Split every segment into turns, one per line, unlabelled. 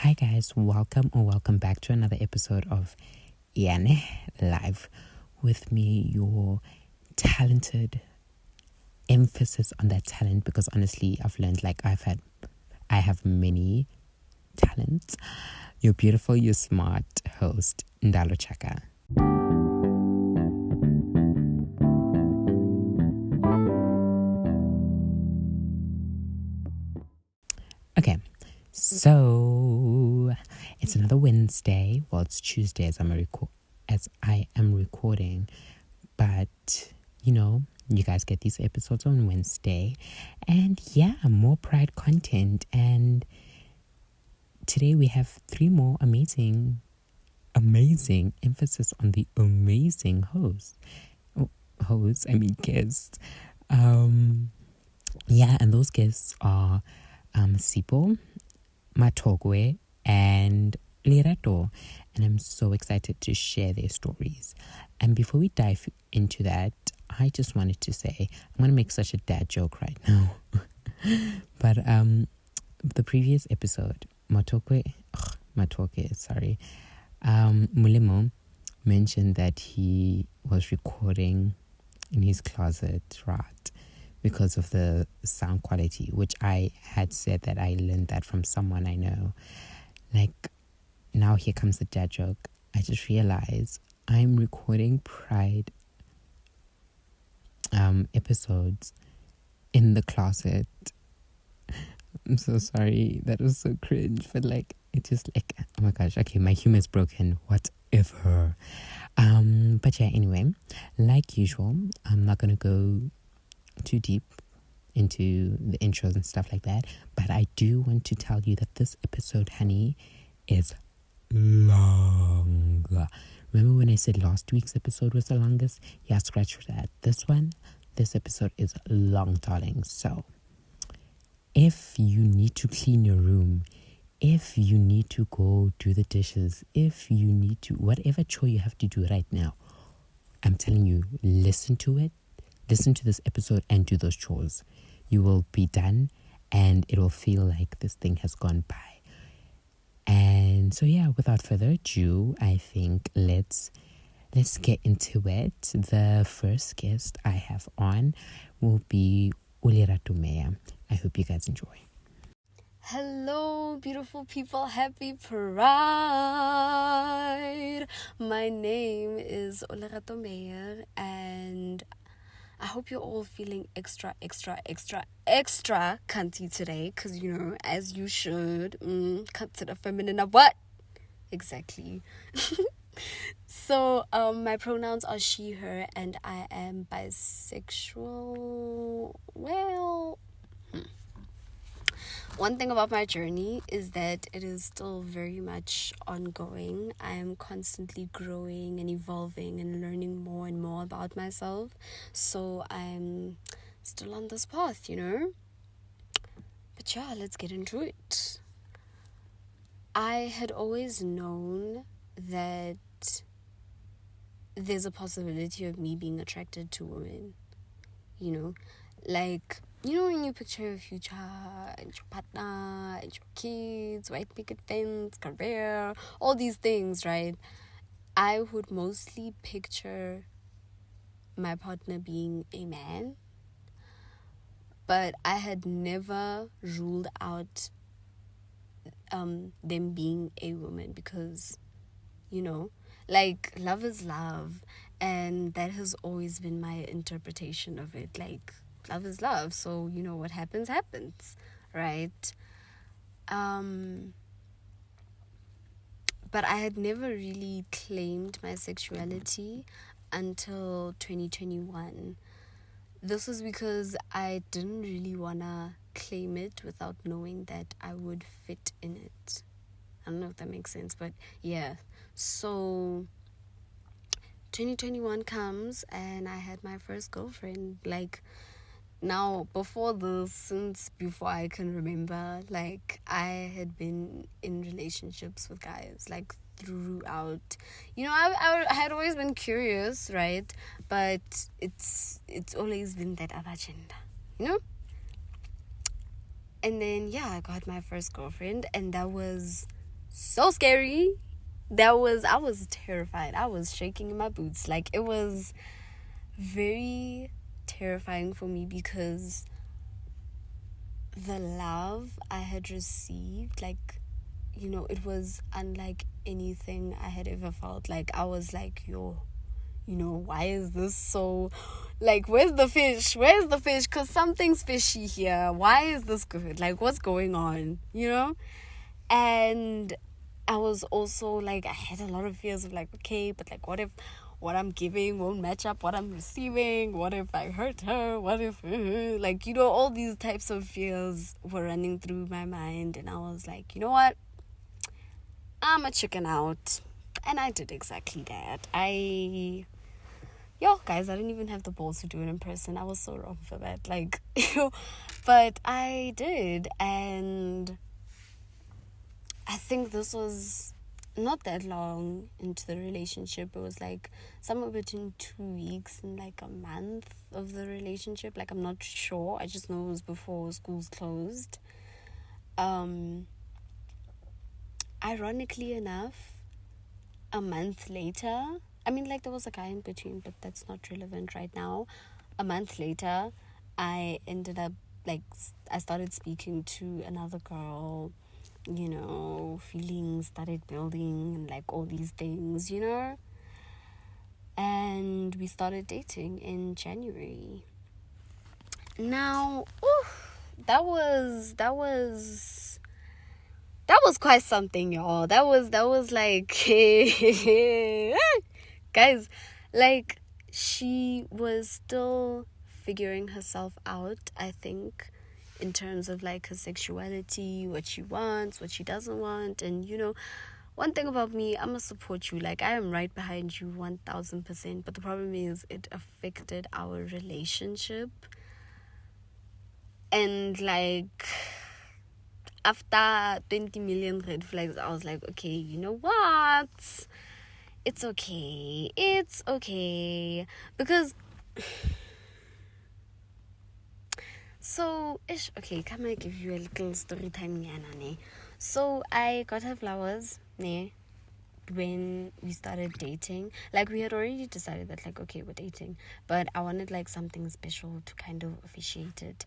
Hi guys, welcome back to another episode of Yane Live with me, your talented, emphasis on that talent, because honestly I've learned I have many talents. You're beautiful, you're smart host, Ndalo Chaka. Okay, so it's another Wednesday. Well, it's Tuesday as I am recording, but you guys get these episodes on Wednesday, and more Pride content. And today we have 3 more amazing emphasis on the amazing guests. And those guests are Sipho, Mathokoe, and Olerato, and I'm so excited to share their stories. And before we dive into that, I just wanted to say I'm going to make such a dad joke right now. But the previous episode, Mulemo mentioned that he was recording in his closet, right? Because of the sound quality, which I had said that I learned that from someone I know. Now here comes the dad joke. I just realized I'm recording Pride episodes in the closet. I'm so sorry. That was so cringe, but it just oh my gosh. Okay, my humor's broken. Whatever. But anyway, like usual, I'm not gonna go too deep into the intros and stuff like that, but I do want to tell you that this episode, honey, is long. Remember when I said last week's episode was the longest? Yeah, scratch for that. This episode is long, darling. So if you need to clean your room, if you need to go do the dishes, if you need to, whatever chore you have to do right now, I'm telling you, listen to this episode and do those chores. You will be done and it will feel like this thing has gone by. And so without further ado, I think let's get into it. The first guest I have on will be Olerato. I hope you guys enjoy.
Hello, beautiful people. Happy Pride. My name is Olerato, and I hope you're all feeling extra cunty today, because as you should. Consider feminine of what? Exactly. So my pronouns are she, her, and I am bisexual. Well, one thing about my journey is that it is still very much ongoing. I am constantly growing and evolving and learning more and more about myself. So I'm still on this path, But let's get into it. I had always known that there's a possibility of me being attracted to women, when you picture your future and your partner and your kids, white picket fence, career, all these things, right? I would mostly picture my partner being a man, but I had never ruled out them being a woman, because love is love, and that has always been my interpretation of it. Love is love, so what happens, right? But I had never really claimed my sexuality until 2021. This was because I didn't really wanna claim it without knowing that I would fit in it. I don't know if that makes sense, but yeah. So 2021 comes and I had my first girlfriend. Now, before I can remember, I had been in relationships with guys, throughout. I had always been curious, right? But it's always been that other gender, And then, I got my first girlfriend, and that was so scary. I was terrified. I was shaking in my boots. Like, it was very terrifying for me because the love I had received, like, you know, it was unlike anything I had ever felt. Like, I was like, yo, you know, why is this so, like, where's the fish? Because something's fishy here. Why is this good? Like, what's going on, you know? And I was also like, I had a lot of fears of like, okay, but like, what if what I'm giving won't match up what I'm receiving? What if I hurt her? What if, like, you know, all these types of fears were running through my mind. And I was like, you know what? I'm a chicken out. And I did exactly that. Guys, I didn't even have the balls to do it in person. I was so wrong for that. Like, but I did. And I think this was not that long into the relationship. It was like somewhere between 2 weeks and like a month of the relationship. Like, I'm not sure. I just know it was before schools closed. Ironically enough, a month later, I mean, like, there was a guy in between, but that's not relevant right now. A month later, I ended up, like, I started speaking to another girl. You know, feelings started building and like all these things, you know. And we started dating in January. Now, that was quite something, y'all. That was like, guys, like, she was still figuring herself out, I think, in terms of like her sexuality, what she wants, what she doesn't want. And, you know, one thing about me, I'm gonna support you. Like, I am right behind you 1000%. But the problem is, it affected our relationship. And like, after 20 million red flags, I was like, okay, you know what? It's okay. Because so, okay, can I give you a little story time? So, I got her flowers, when we started dating. Like, we had already decided that, like, okay, we're dating. But I wanted, like, something special to kind of officiate it.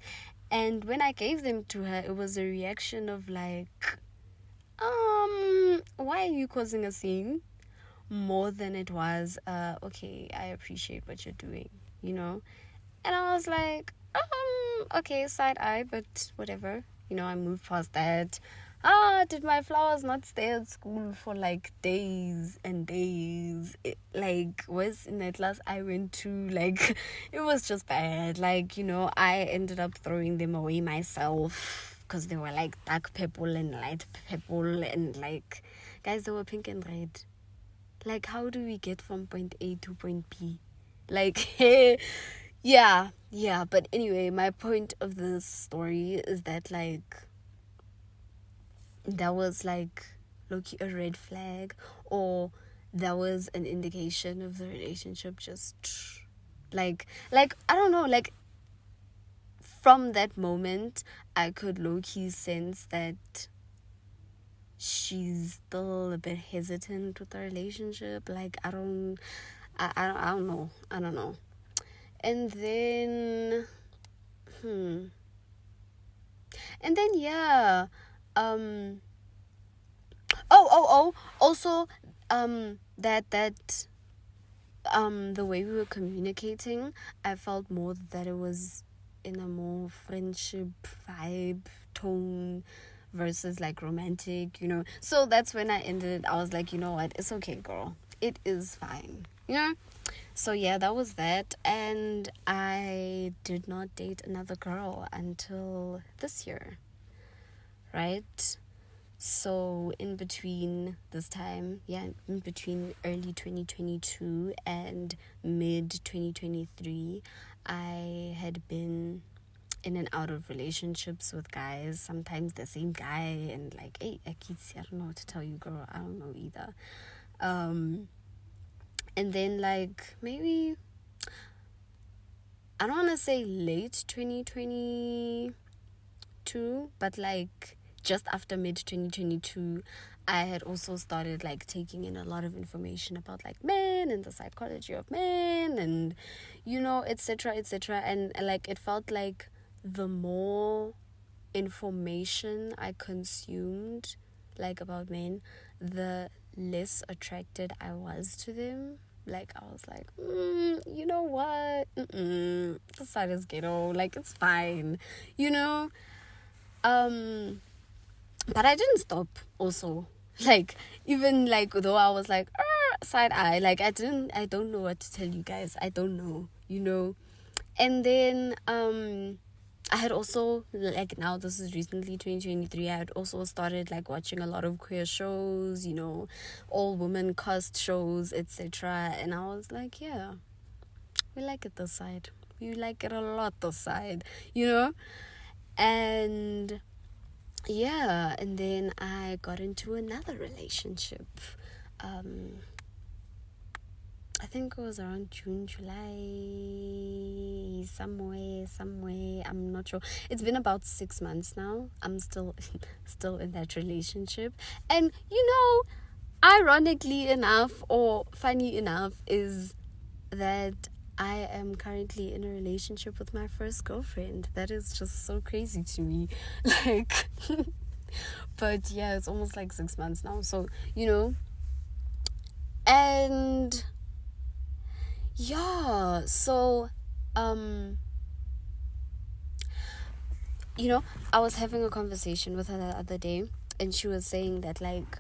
And when I gave them to her, it was a reaction of, like, why are you causing a scene? More than it was, okay, I appreciate what you're doing, you know? And I was like, okay, side eye, but whatever. You know, I moved past that. Did my flowers not stay at school for like days and days? Like, was in that class I went to, like, it was just bad. Like, you know, I ended up throwing them away myself because they were like dark purple and light purple, and like, guys, they were pink and red. Like, how do we get from point A to point B? Like, yeah, but anyway, my point of this story is that, like, that was, like, low-key a red flag, or that was an indication of the relationship just, like, I don't know, like, from that moment, I could low-key sense that she's still a bit hesitant with the relationship. Like, I don't know. And then, yeah, also, that the way we were communicating, I felt more that it was in a more friendship vibe tone versus like romantic, you know. So that's when I ended it. I was like, you know what, it's okay, girl, it is fine, you know. So yeah, that was that. And I did not date another girl until this year, right? So in between this time, in between early 2022 and mid 2023, I had been in and out of relationships with guys, sometimes the same guy, and like, hey, Akitsi, I don't know what to tell you, girl, I don't know either. And then, like, maybe, I don't want to say late 2022, but like just after mid 2022, I had also started like taking in a lot of information about like men and the psychology of men, and etc., etc. And like it felt like the more information I consumed like about men, the less attracted I was to them. Like I was like, you know what? The side is ghetto. Like it's fine, But I didn't stop. Also, like even like though I was like side eye. Like I don't know what to tell you guys. I don't know, And then I had also, like now this is recently 2023, I had also started like watching a lot of queer shows, all women cast shows, etc. And I was like, yeah, we like it this side. We like it a lot this side, And yeah, and then I got into another relationship. I think it was around June, July, somewhere. I'm not sure. It's been about 6 months now. I'm still in that relationship. And, ironically enough, or funny enough, is that I am currently in a relationship with my first girlfriend. That is just so crazy to me. Like, but yeah, it's almost like 6 months now. So, and yeah, so I was having a conversation with her the other day, and she was saying that like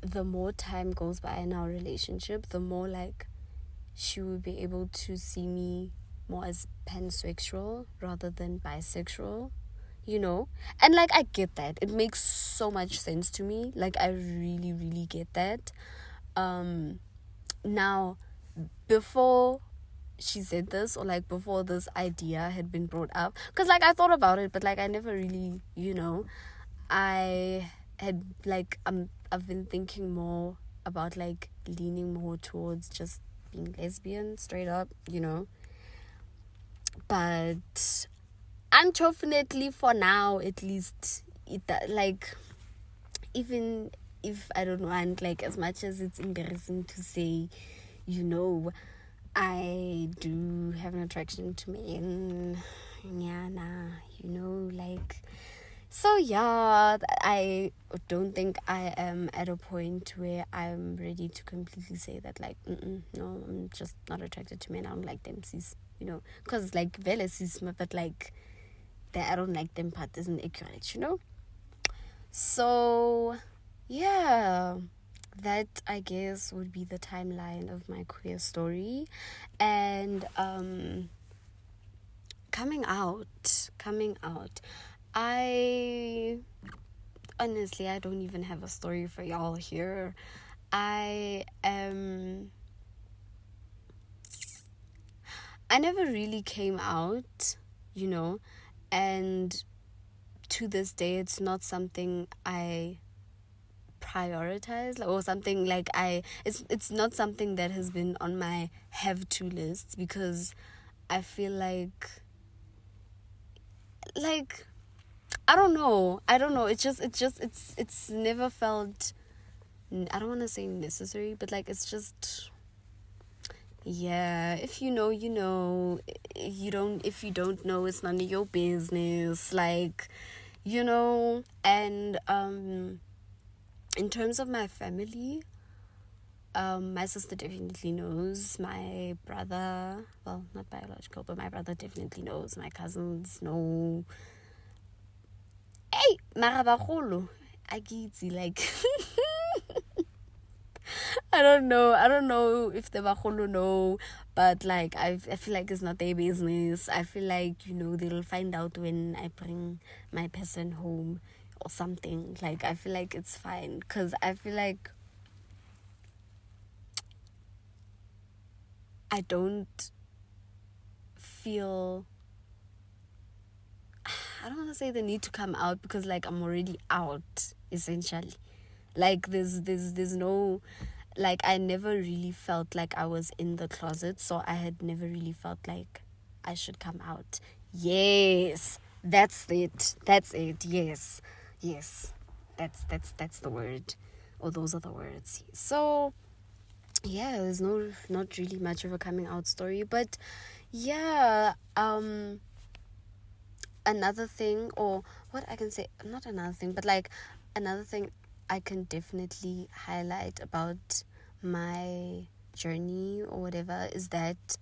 the more time goes by in our relationship, the more like she would be able to see me more as pansexual rather than bisexual, and like I get that. It makes so much sense to me. Like I really, really get that. Now, before she said this, or like before this idea had been brought up, because like I thought about it, but like I never really, I had like I've been thinking more about like leaning more towards just being lesbian straight up, but unfortunately for now, at least, like even if I don't want, like, as much as it's embarrassing to say, I do have an attraction to men. Yeah, like. So, yeah, I don't think I am at a point where I'm ready to completely say that, like, no, I'm just not attracted to men. I don't like them, sis, Because, like, vele sis, but, like, that I don't like them part isn't accurate, So, yeah, that I guess would be the timeline of my queer story. And coming out, I honestly, I don't even have a story for y'all here. I never really came out, and to this day it's not something I prioritize, or something like it's not something that has been on my have to list, because I feel like I don't know, it's never felt, I don't want to say necessary, but like it's just, yeah, if you know, if you don't know, it's none of your business, like, and in terms of my family, my sister definitely knows. My brother, well, not biological, but my brother definitely knows. My cousins know. Hey, marabagolo, agitsi, like. I don't know if the bagolo know, but like I feel like it's not their business. I feel like, they'll find out when I bring my person home or something. Like I feel like it's fine, because I feel like I don't feel, I don't want to say the need to come out, because like I'm already out, essentially. Like there's no, like I never really felt like I was in the closet, so I had never really felt like I should come out. Yes, that's it, yes. Yes, that's the word, or those are the words. So yeah, there's not really much of a coming out story, but yeah, another thing, or what I can say, not another thing, but like another thing I can definitely highlight about my journey or whatever is that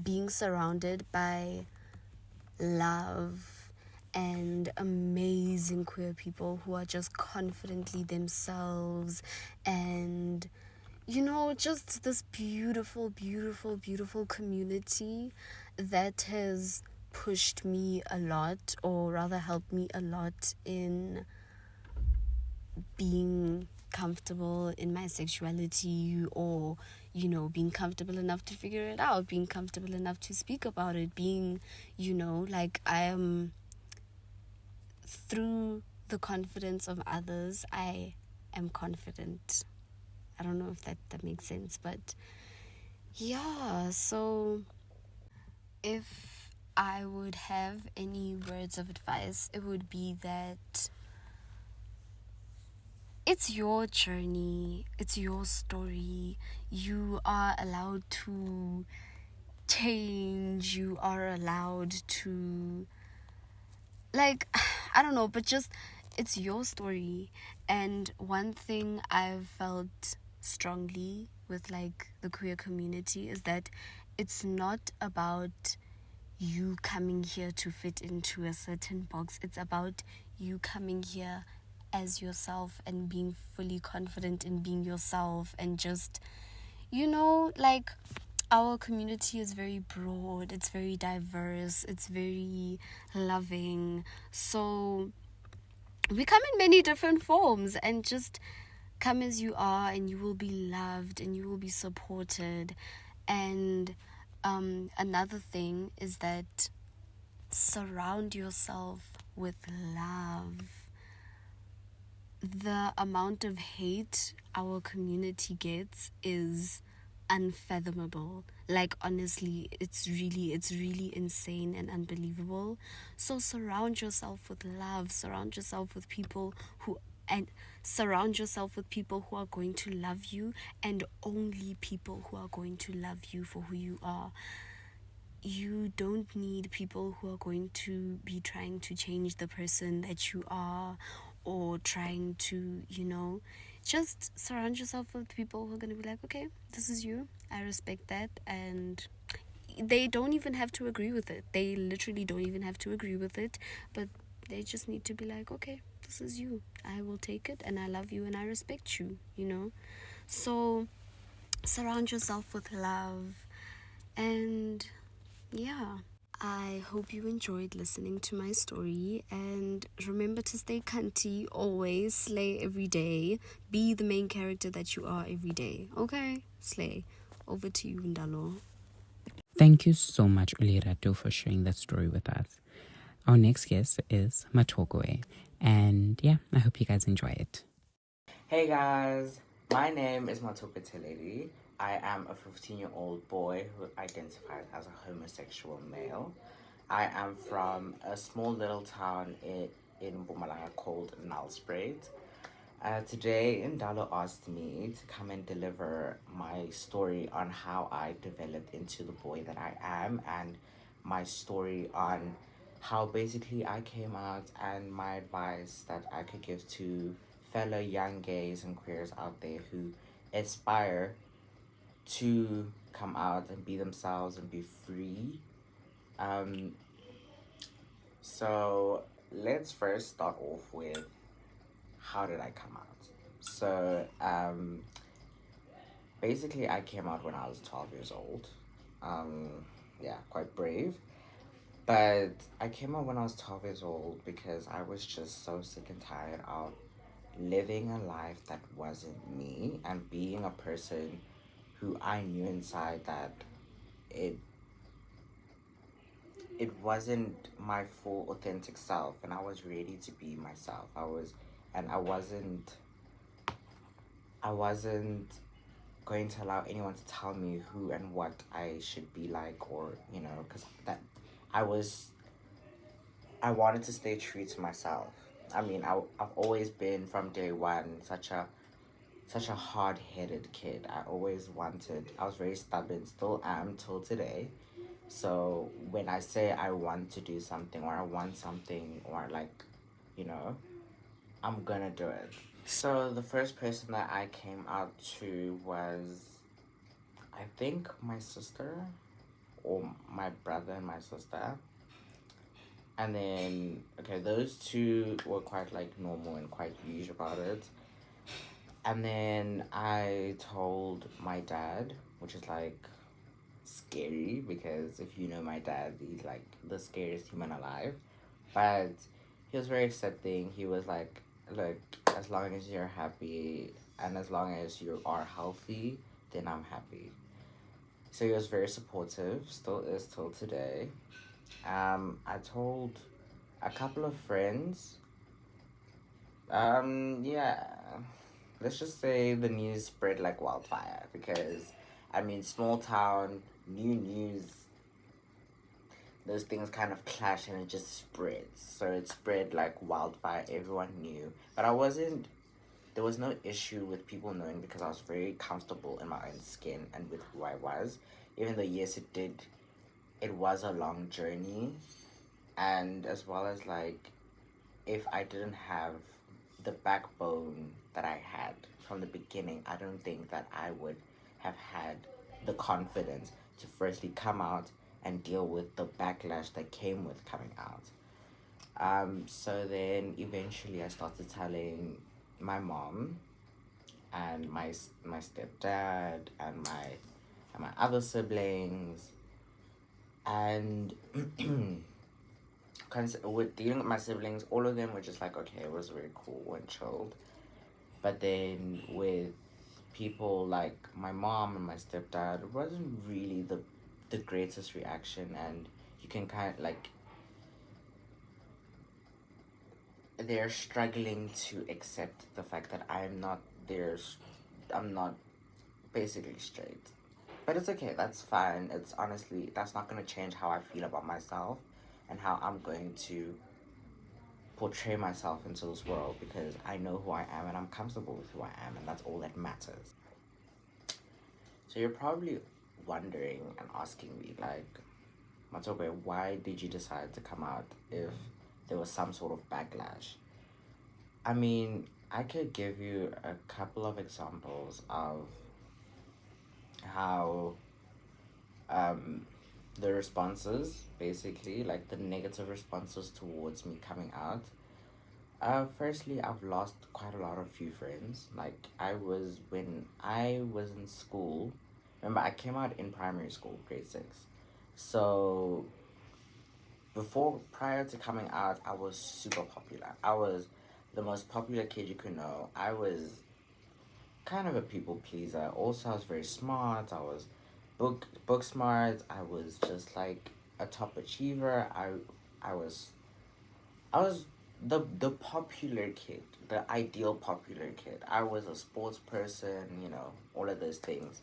being surrounded by love and amazing queer people who are just confidently themselves, and just this beautiful, beautiful, beautiful community that has pushed me a lot, or rather helped me a lot in being comfortable in my sexuality, or being comfortable enough to figure it out, being comfortable enough to speak about it, being like I am, through the confidence of others, I am confident. I don't know if that makes sense, but yeah. So if I would have any words of advice, it would be that it's your journey, it's your story. You are allowed to change, you are allowed to, like, I don't know, but just, it's your story. And one thing I've felt strongly with like the queer community is that it's not about you coming here to fit into a certain box. It's about you coming here as yourself and being fully confident in being yourself, and just like, our community is very broad, it's very diverse, it's very loving. So we come in many different forms, and just come as you are, and you will be loved and you will be supported. And another thing is that surround yourself with love. The amount of hate our community gets is unfathomable. Like, honestly, it's really insane and unbelievable. So surround yourself with love, surround yourself with people who are going to love you, and only people who are going to love you for who you are. You don't need people who are going to be trying to change the person that you are, or trying to, just surround yourself with people who are going to be like, okay, this is you, I respect that. And they don't even have to agree with it. They literally don't even have to agree with it, but they just need to be like, okay, this is you, I will take it, and I love you, and I respect you, So surround yourself with love. And yeah, I hope you enjoyed listening to my story, and remember to stay cunty always, slay every day, be the main character that you are every day, okay? Slay. Over to you, Ndalo.
Thank you so much, Olerato, for sharing that story with us. Our next guest is Mathokoe, and yeah, I hope you guys enjoy it.
Hey guys, my name is Mathokoe. I am a 15-year-old boy who identifies as a homosexual male. I am from a small little town in Mpumalanga called Nelspruit. Today, Ndalo asked me to come and deliver my story on how I developed into the boy that I am, and my story on how basically I came out, and my advice that I could give to fellow young gays and queers out there who aspire to come out and be themselves and be free. Um, so let's first start off with, how did I come out? So basically I came out when I was 12 years old. Yeah, quite brave. But I came out when I was 12 years old because I was just so sick and tired of living a life that wasn't me, and being a person who I knew inside that it it wasn't my full authentic self, and I was ready to be myself. I wasn't going to allow anyone to tell me who and what I should be like, or because I wanted to stay true to myself. I mean, I've always been from day one such a hard-headed kid. I was very stubborn, still am till today. So when I say I want to do something or I want something or like, you know, I'm gonna do it. So the first person that I came out to was, I think, my sister or my brother and my sister. And then, okay, those two were quite like normal and quite huge about it. And then I told my dad, which is like scary because if you know my dad, he's like the scariest human alive. But he was very accepting. He was like, look, as long as you're happy and as long as you are healthy, then I'm happy. So he was very supportive, still is till today. I told a couple of friends. Yeah, let's just say the news spread like wildfire because, I mean, small town, new news, those things kind of clash and it just spreads. So it spread like wildfire, everyone knew. But there was no issue with people knowing because I was very comfortable in my own skin and with who I was. Even though, yes, it was a long journey. And as well as like, if I didn't have the backbone that I had from the beginning, I don't think that I would have had the confidence to firstly come out and deal with the backlash that came with coming out. So then eventually I started telling my mom and my stepdad and my other siblings, and with dealing with my siblings, all of them were just like, okay, it was very cool and chilled. But then with people like my mom and my stepdad, it wasn't really the greatest reaction, and you can kind of like they're struggling to accept the fact that I'm not basically straight. But it's okay, that's fine. It's honestly, that's not going to change how I feel about myself and how I'm going to portray myself into this world because I know who I am and I'm comfortable with who I am, and that's all that matters. So you're probably wondering and asking me, like, Mathokoe, why did you decide to come out if there was some sort of backlash? I mean, I could give you a couple of examples of how um, the responses, basically, like the negative responses towards me coming out. Firstly, I've lost quite a lot of few friends. Like, when I was in school, remember, I came out in primary school, grade 6. So, prior to coming out, I was super popular. I was the most popular kid you could know. I was kind of a people pleaser. Also, I was very smart. I was book smart. I was just like a top achiever. I was the popular kid, the ideal popular kid. I was a sports person, all of those things.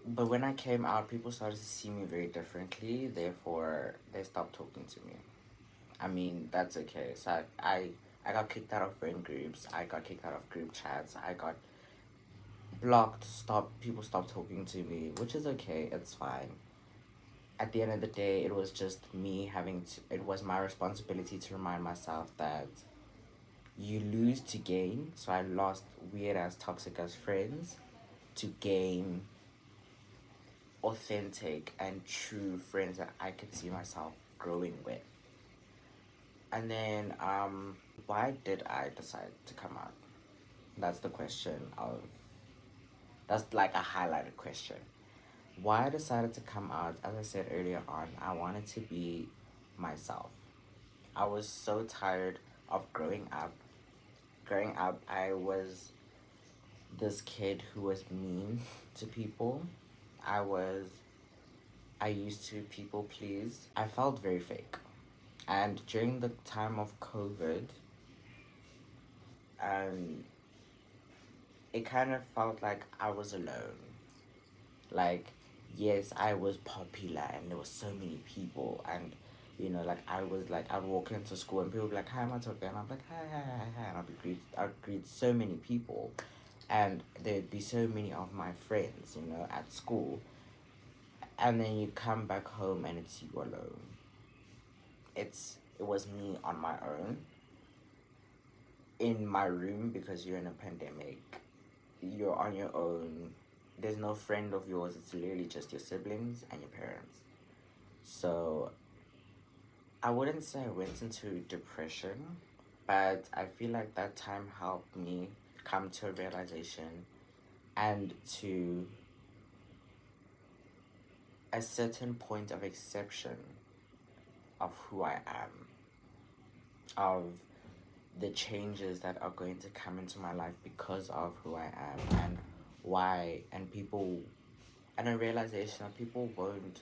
But when I came out, people started to see me very differently. Therefore, they stopped talking to me. I mean, that's okay. So I got kicked out of friend groups. I got kicked out of group chats. I got blocked. People stopped talking to me, which is okay. It's fine. At the end of the day, it was just me it was my responsibility to remind myself that you lose to gain. So I lost weird as toxic as friends to gain authentic and true friends that I could see myself growing with. And then, why did I decide to come out? That's the question that's like a highlighted question. Why I decided to come out, as I said earlier on, I wanted to be myself. I was so tired of growing up. Growing up, I was this kid who was mean to people. I was, I used to people please. I felt very fake. And during the time of COVID, um, it kind of felt like I was alone. Like, yes, I was popular and there were so many people and You know, like I'd walk into school and people would be like, "Hi, Mathokoe," and I'm like, "Hi, hi, hi, hi," and I'd greet so many people, and there'd be so many of my friends, you know, at school, and then you come back home and it's you alone. It was me on my own in my room because you're in a pandemic. You're on your own. There's no friend of yours. It's literally just your siblings and your parents. So I wouldn't say I went into depression, but I feel like that time helped me come to a realization and to a certain point of acceptance of who I am, of the changes that are going to come into my life because of who I am and why, and a realization that people won't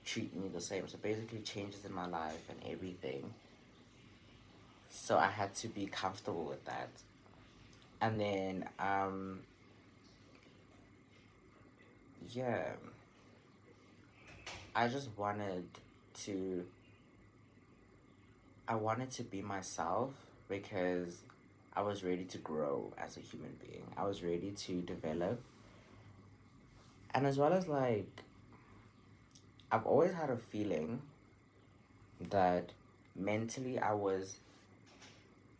treat me the same. So basically changes in my life and everything. So I had to be comfortable with that. And then, yeah, I just to, I wanted to be myself because I was ready to grow as a human being. I was ready to develop. And as well as like, I've always had a feeling that mentally I was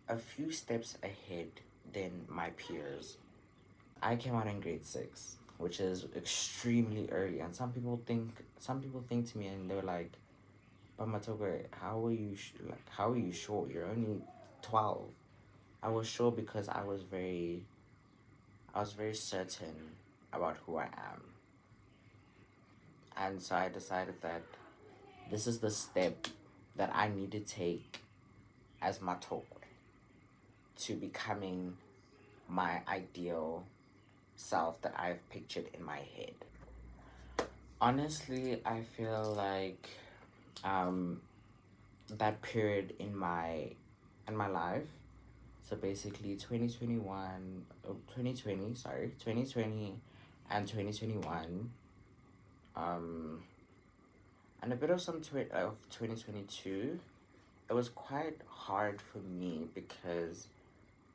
a few steps ahead than my peers. I came out in grade 6, which is extremely early, and some people think to me and they're like, "But Mathokoe, how are you sure? You're only 12." I was sure because I was very certain about who I am, and so I decided that this is the step that I need to take as Mathokoe to becoming my ideal self that I've pictured in my head. Honestly, I feel like um, that period in my life, so basically 2020 and 2021, um, and a bit of of 2022, it was quite hard for me because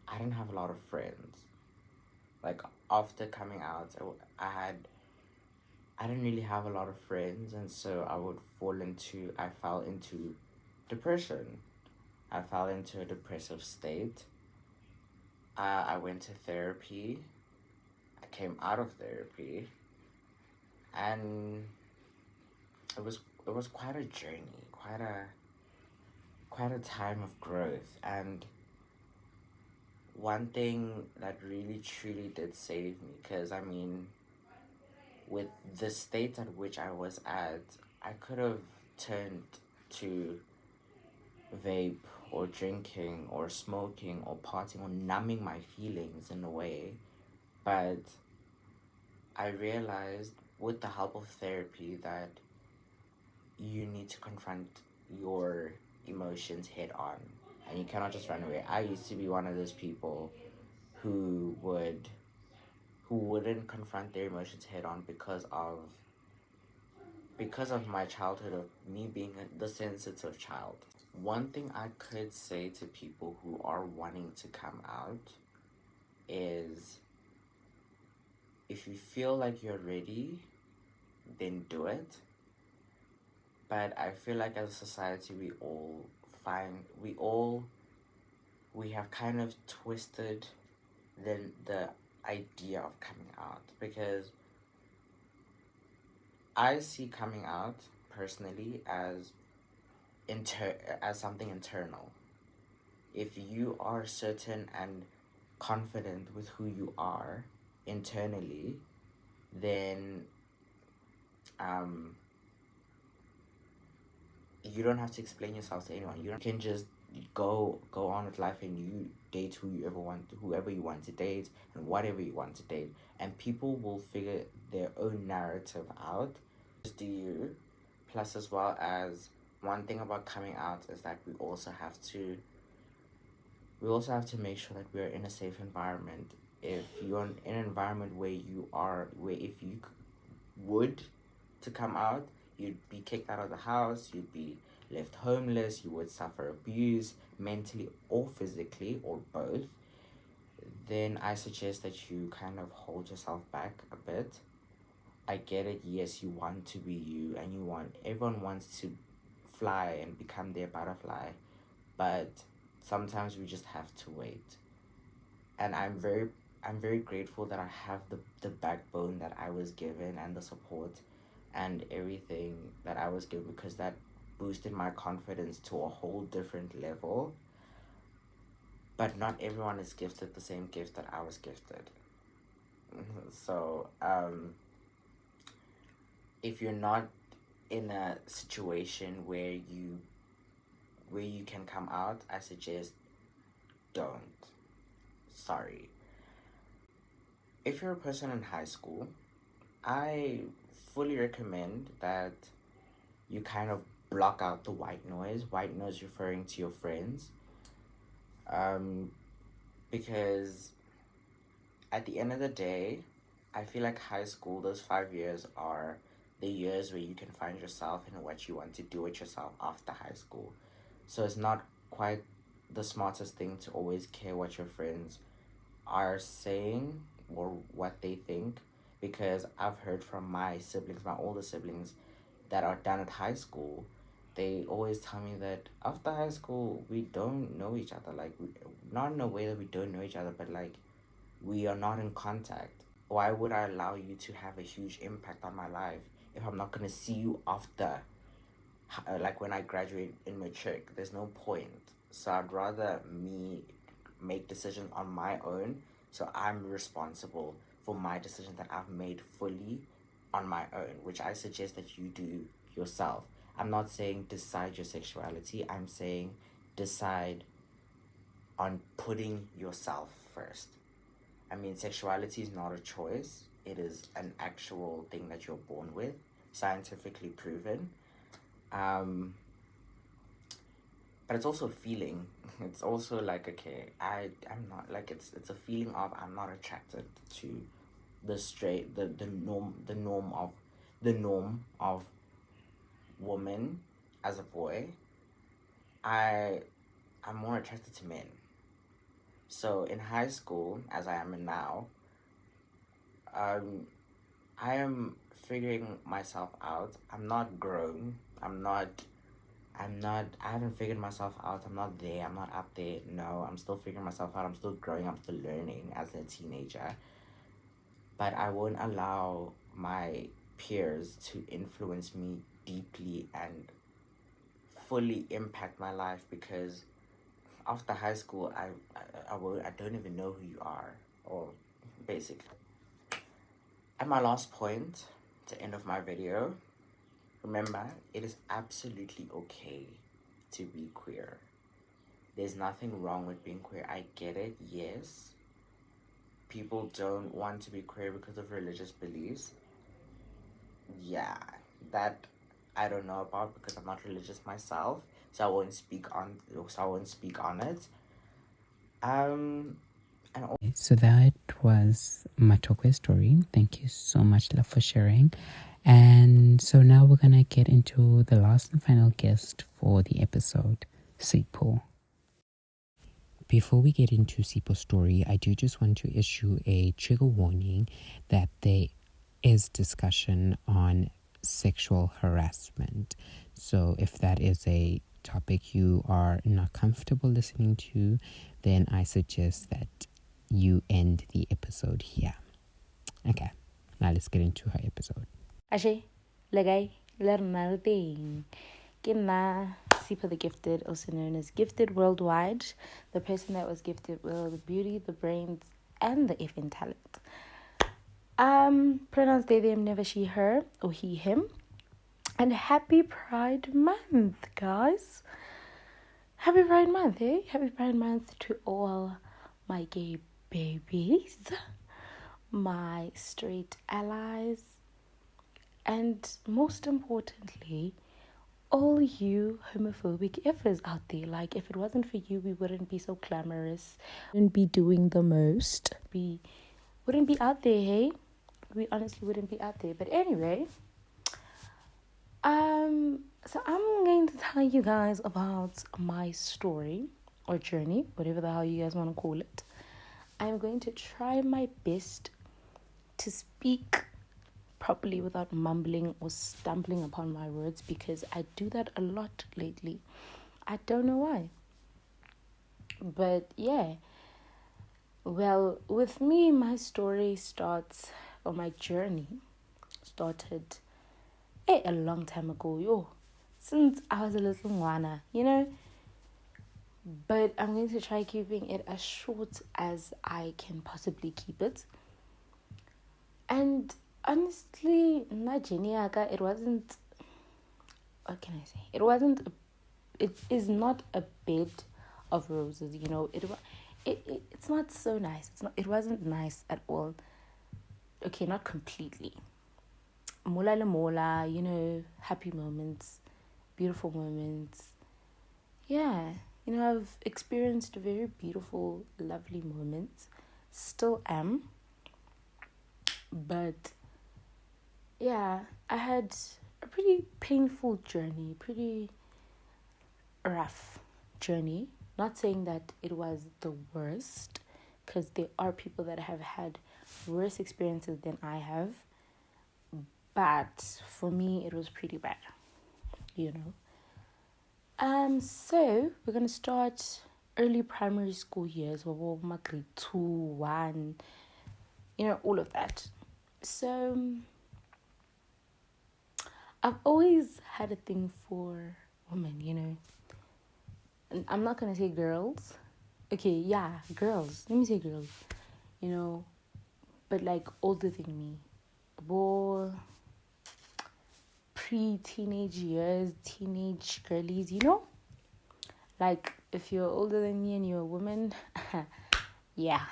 I didn't have a lot of friends. Like after coming out, I didn't really have a lot of friends, and so I fell into depression. I fell into a depressive state. I went to therapy. I came out of therapy, and it was quite a journey, quite a time of growth. And one thing that really truly did save me, because I mean, with the state at which I was at, I could have turned to vape or drinking or smoking or partying or numbing my feelings in a way. But I realized with the help of therapy that you need to confront your emotions head on and you cannot just run away. I used to be one of those people who wouldn't confront their emotions head on because of my childhood, of me being the sensitive child. One thing I could say to people who are wanting to come out is, if you feel like you're ready, then do it. But I feel like as a society, we have kind of twisted the idea of coming out, because I see coming out personally as as something internal. If you are certain and confident with who you are internally, then you don't have to explain yourself to anyone. You can just go on with life, and you date whoever you want to date, and whatever you want to date, and people will figure their own narrative out. Just do you. Plus, as well as, one thing about coming out is that we also have to make sure that we're in a safe environment. If you're in an environment where if you would to come out, you'd be kicked out of the house, you'd be left homeless, you would suffer abuse, mentally or physically, or both, then I suggest that you kind of hold yourself back a bit. I get it, yes, you want to be you, and everyone wants to fly and become their butterfly, but sometimes we just have to wait. And I'm very grateful that I have the backbone that I was given, and the support and everything that I was given, because that boosted my confidence to a whole different level. But not everyone is gifted the same gift that I was gifted. So if you're not in a situation where you can come out, I suggest don't. Sorry. If you're a person in high school, I fully recommend that you kind of block out the white noise. White noise referring to your friends. Because at the end of the day, I feel like high school, those 5 years are the years where you can find yourself and what you want to do with yourself after high school. So it's not quite the smartest thing to always care what your friends are saying or what they think, because I've heard from my siblings, my older siblings, that are done at high school. They always tell me that after high school we don't know each other, like not in a way that we don't know each other, but like we are not in contact. Why would I allow you to have a huge impact on my life if I'm not going to see you after, like when I graduate in matric? There's no point. So I'd rather me make decisions on my own, so I'm responsible for my decisions that I've made fully on my own, which I suggest that you do yourself. I'm not saying decide your sexuality, I'm saying decide on putting yourself first. I mean, sexuality is not a choice, it is an actual thing that you're born with, scientifically proven. But it's also a feeling. It's also like, okay, I'm not like, it's a feeling of I'm not attracted to the norm of woman as a boy. I'm more attracted to men. So in high school, as I am in now, I am figuring myself out. I'm not grown. I haven't figured myself out. I'm not there. I'm not up there. No, I'm still figuring myself out. I'm still growing. I'm still learning as a teenager. But I won't allow my peers to influence me deeply and fully impact my life, because after high school, I don't even know who you are, or basically. At my last point, the end of my video, remember, it is absolutely okay to be queer. There's nothing wrong with being queer. I get it, yes. People don't want to be queer because of religious beliefs. Yeah, that I don't know about, because I'm not religious myself, so I won't speak on it.
So that was Mathokoe's story. Thank you so much, love, for sharing. And so now we're gonna get into the last and final guest for the episode, Sipho. Before we get into Sipho's story, I do just want to issue a trigger warning that there is discussion on sexual harassment. So if that is a topic you are not comfortable listening to, then I suggest that you end the episode here. Okay, now let's get into her episode.
Ashe, lagay, lernating. Kinna Sipho the Gifted, also known as Gifted Worldwide, the person that was gifted with the beauty, the brains, and the effing talent. Pronouns they, them, never she, her, or he, him. And happy Pride Month, guys. Happy Pride Month, eh? Happy Pride Month to all my gay babies, my straight allies, and most importantly, all you homophobic effers out there. Like, if it wasn't for you, we wouldn't be so glamorous, wouldn't be doing the most, we wouldn't be out there, hey? We honestly wouldn't be out there. But anyway, So I'm going to tell you guys about my story or journey, whatever the hell you guys want to call it. I'm going to try my best to speak properly without mumbling or stumbling upon my words, because I do that a lot lately. I don't know why. But yeah. Well, with me, my story starts, or my journey started a long time ago, since I was a little ngwana, But I'm going to try keeping it as short as I can possibly keep it. And honestly, it wasn't, what can I say? It is not a bed of roses, it's not so nice. It wasn't nice at all. Okay, not completely. Mola le mola, happy moments, beautiful moments. Yeah, I've experienced very beautiful, lovely moments. Still am. But yeah, I had a pretty painful journey, pretty rough journey. Not saying that it was the worst, because there are people that have had worse experiences than I have. But for me, it was pretty bad, So we're gonna start early primary school years, grade 2, 1, all of that. So I've always had a thing for women, And I'm not gonna say girls. Okay, yeah, girls. Let me say girls. But like older than me. Boy, pre-teenage years, teenage girlies, Like, if you're older than me and you're a woman, yeah.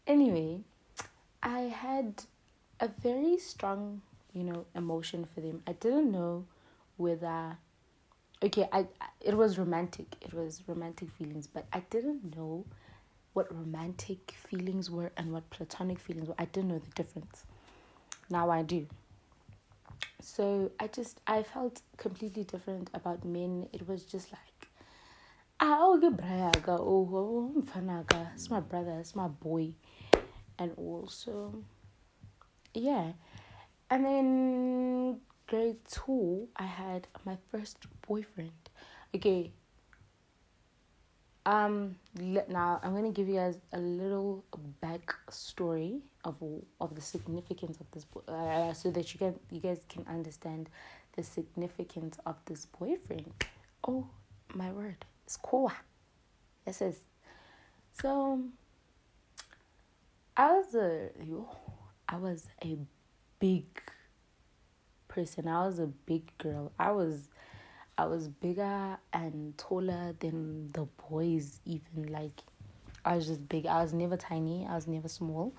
Anyway, I had a very strong, emotion for them. I didn't know whether... Okay, it was romantic. It was romantic feelings, but I didn't know what romantic feelings were and what platonic feelings were. I didn't know the difference. Now I do. So I felt completely different about men. It was just like, it's my brother, it's my boy. And also, yeah. And then grade 2, I had my first boyfriend. Okay. Now I'm gonna give you guys a little back story of the significance of this so that you guys can understand the significance of this boyfriend. Oh my word, it's cool. This is so. I was a big person. I was a big girl. I was bigger and taller than the boys even. Like, I was just big. I was never tiny. I was never small.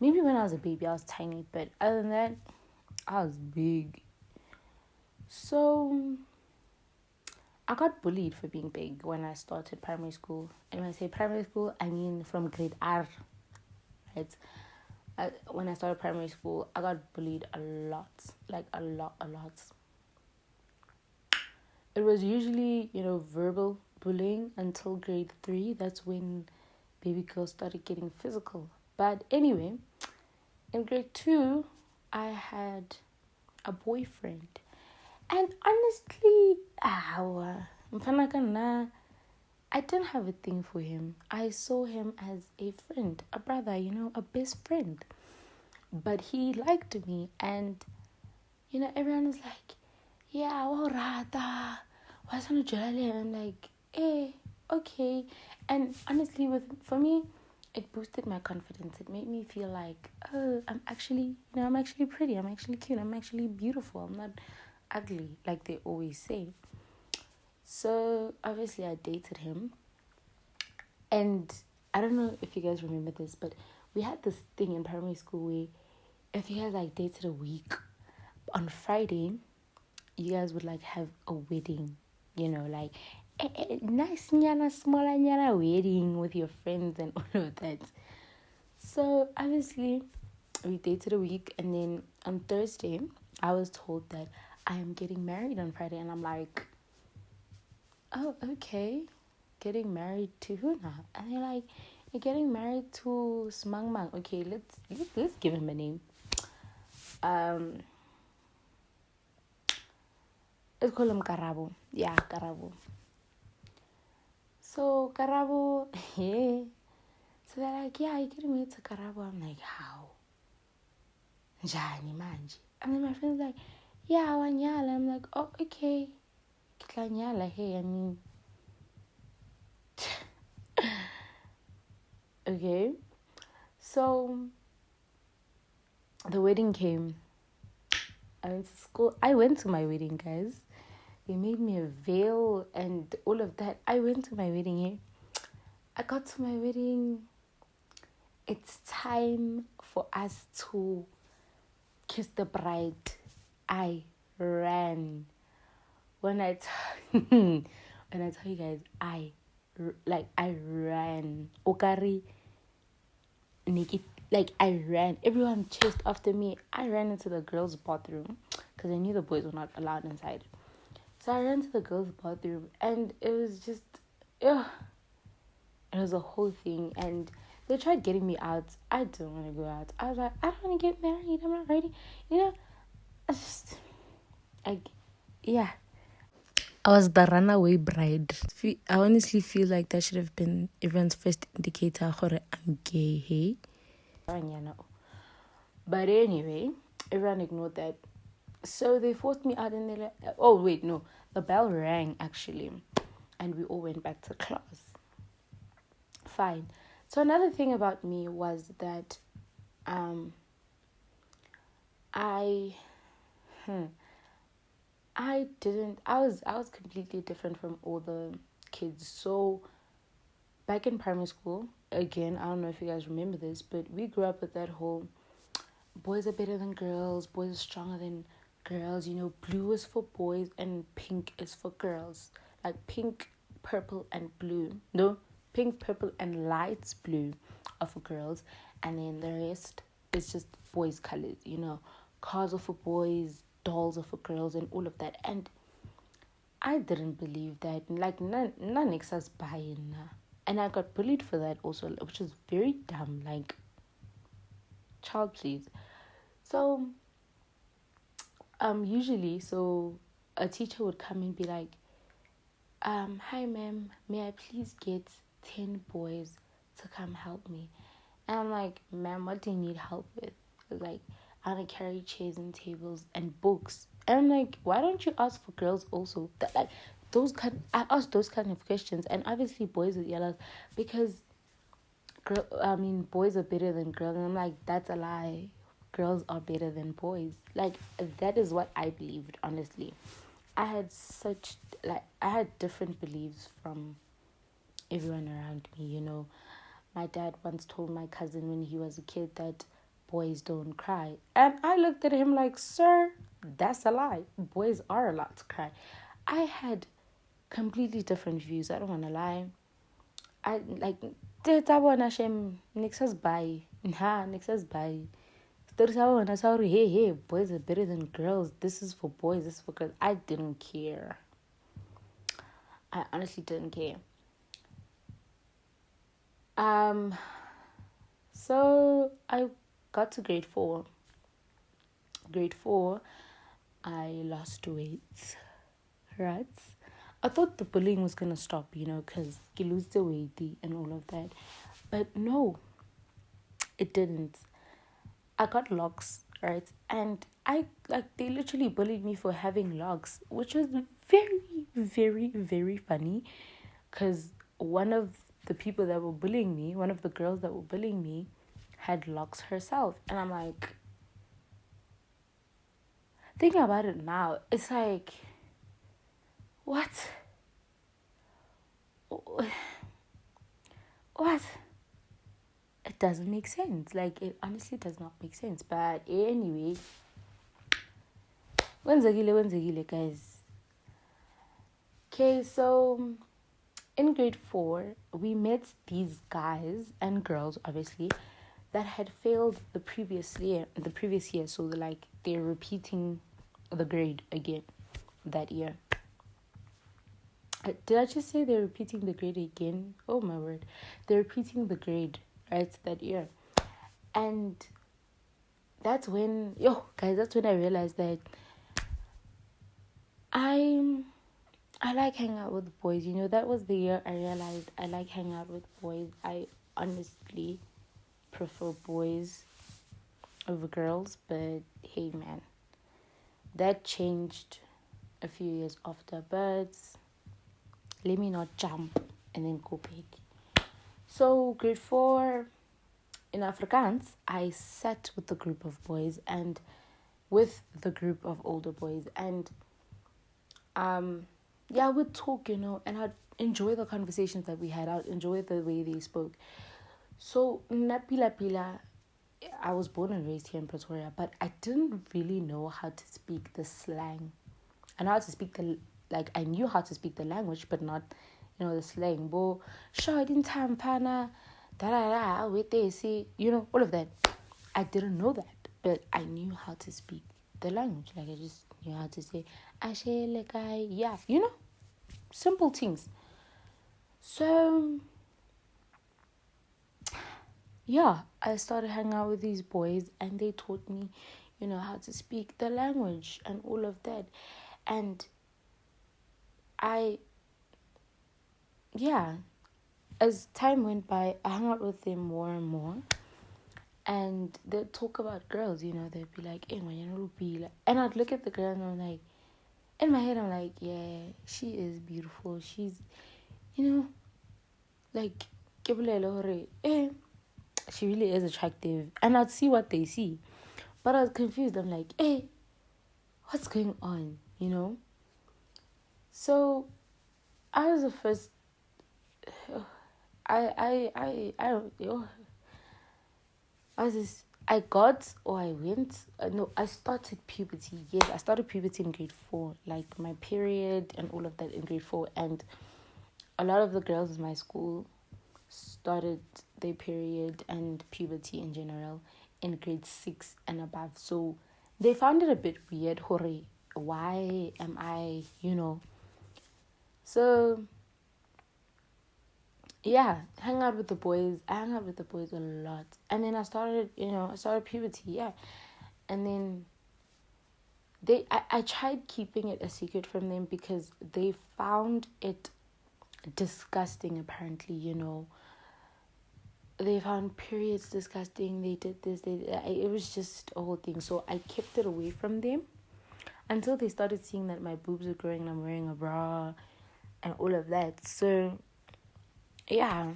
Maybe when I was a baby, I was tiny. But other than that, I was big. So, I got bullied for being big when I started primary school. And when I say primary school, I mean from grade R. Right? When I started primary school, I got bullied a lot. Like, a lot. It was usually, verbal bullying until grade 3. That's when baby girls started getting physical. But anyway, in grade 2, I had a boyfriend. And honestly, I didn't have a thing for him. I saw him as a friend, a brother, a best friend. But he liked me, and, everyone was like, yeah, Olerato. Why is it I'm like, okay. And honestly, for me, it boosted my confidence. It made me feel like, oh, I'm actually pretty. I'm actually cute. I'm actually beautiful. I'm not ugly, like they always say. So obviously, I dated him, and I don't know if you guys remember this, but we had this thing in primary school where if you guys dated a week, on Friday, you guys would have a wedding, like nice nyana, smaller nyana wedding with your friends and all of that. So obviously we dated a week, and then on Thursday I was told that I am getting married on Friday, and I'm like, oh, okay. Getting married to who now? And they're like, you're getting married to Smang Mang. Okay, let's give him a name. Let's call him Karabo. Yeah, Karabo. So Karabo, yeah. So they're like, yeah, you're getting married to Karabo. I'm like, how? Njani manje? And then my friend's like, yeah, wanyala. I'm like, oh, okay. Kitlanyala, hey, I mean. Okay. So the wedding came. I went to school. I went to my wedding, guys. They made me a veil and all of that. I went to my wedding here. I got to my wedding. It's time for us to kiss the bride. I ran. When I tell you guys, I ran. Okari, naked. Like, I ran. Everyone chased after me. I ran into the girls' bathroom because I knew the boys were not allowed inside. So I ran to the girls' bathroom, and it was just, ugh. It was a whole thing, and they tried getting me out. I didn't want to go out. I was like, I don't want to get married. I'm not ready. You know, yeah. I was the runaway bride. I honestly feel like that should have been everyone's first indicator that I'm gay, hey? But anyway, everyone ignored that. So they forced me out and they're like, oh, wait, no. The bell rang, actually. And we all went back to class. Fine. So another thing about me was that I was completely different from all the kids. So back in primary school, again, I don't know if you guys remember this, but we grew up with that whole boys are better than girls, boys are stronger than girls, you know, blue is for boys and pink is for girls. Like pink, purple and blue. No, pink, purple and light blue are for girls, and then the rest is just boys' colors, you know. Cars are for boys, dolls are for girls, and all of that. And I didn't believe that. Like, none us buying. And I got bullied for that also, which is very dumb. Like, child please. So, usually, a teacher would come and be like, hi ma'am, may I please get 10 boys to come help me? And I'm like, ma'am, what do you need help with? Like, I want to carry chairs and tables and books. And I'm like, why don't you ask for girls also? I asked those kind of questions, and obviously boys would yell out because boys are better than girls. And I'm like, that's a lie. Girls are better than boys. Like, that is what I believed, honestly. I had different beliefs from everyone around me, you know. My dad once told my cousin when he was a kid that boys don't cry. And I looked at him like, sir, that's a lie. Boys are allowed to cry. I had completely different views. I don't want to lie. I like, Nixas bye. Nixas bye. Hey, boys are better than girls. This is for boys, this is for girls. I didn't care. I honestly didn't care. So I got to grade 4. Grade 4, I lost weight. Right? I thought the bullying was gonna stop, you know, because you lose the weight and all of that. But no, it didn't. I got locks, right? And they literally bullied me for having locks, which was very, very, very funny. Because one of the people that were bullying me, one of the girls that were bullying me, had locks herself. And I'm like, thinking about it now, it's like, what? What? It doesn't make sense. Like, it honestly does not make sense. But anyway, wenzekile, guys. Okay, so in grade 4, we met these guys and girls, obviously, that had failed the previous year. So they're repeating the grade again that year. Did I just say they're repeating the grade again? Oh my word. They're repeating the grade, right, that year. And that's when, that's when I realized that I like hanging out with boys. That was the year I realized I like hanging out with boys. I honestly prefer boys over girls, but hey man, that changed a few years after. But let me not jump and then go back. So grade 4 in Afrikaans, I sat with the group of boys and with the group of older boys, and I would talk, and I'd enjoy the conversations that we had. I'd enjoy the way they spoke. So Napila, I was born and raised here in Pretoria, but I didn't really know how to speak the slang. I know how to speak I knew how to speak the language, but not, the slang. Bo, sure, I didn't time pana, da da da, wait there, see, all of that. I didn't know that, but I knew how to speak the language. Like, I just knew how to say, ashe, yeah, simple things. So, yeah, I started hanging out with these boys, and they taught me, how to speak the language and all of that. And as time went by, I hung out with them more and more. And they'd talk about girls, they'd be like, hey, man, and I'd look at the girl and I'm like, in my head, I'm like, yeah, she is beautiful. She's, like, she really is attractive. And I'd see what they see. But I was confused. I'm like, hey, what's going on, So I was the first, I started puberty. Yes, I started puberty in grade 4, like my period and all of that in grade 4. And a lot of the girls in my school started their period and puberty in general in grade 6 and above. So they found it a bit weird. Hore, why am I, So yeah, hang out with the boys. I hang out with the boys a lot. And then I started puberty, yeah. And then I tried keeping it a secret from them because they found it disgusting, apparently, They found periods disgusting. They did this, it was just a whole thing. So I kept it away from them until they started seeing that my boobs are growing and I'm wearing a bra and all of that. So yeah,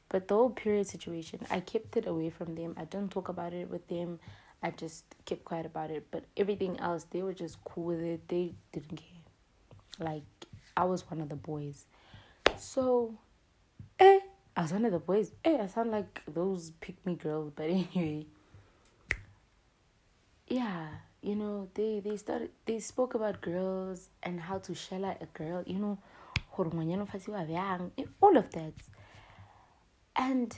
but the whole period situation, I kept it away from them. I didn't talk about it with them. I just kept quiet about it. But everything else, they were just cool with it. They didn't care. Like, I was one of the boys. So, I was one of the boys. I sound like those pick-me girls. But anyway, yeah, they spoke about girls and how to shell out a girl, all of that. And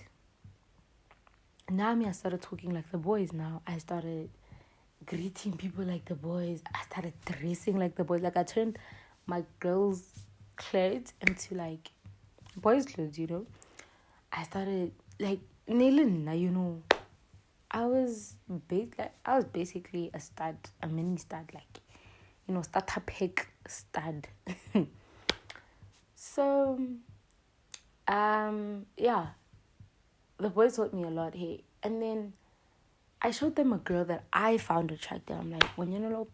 now I started talking like the boys now. I started greeting people like the boys. I started dressing like the boys. Like, I turned my girls' clothes into, like, boys' clothes, I started, like, nailing, I was basically a stud, a mini stud, like, starter pack stud. So, yeah, the boys taught me a lot, hey. And then I showed them a girl that I found attractive. I'm like, when you know,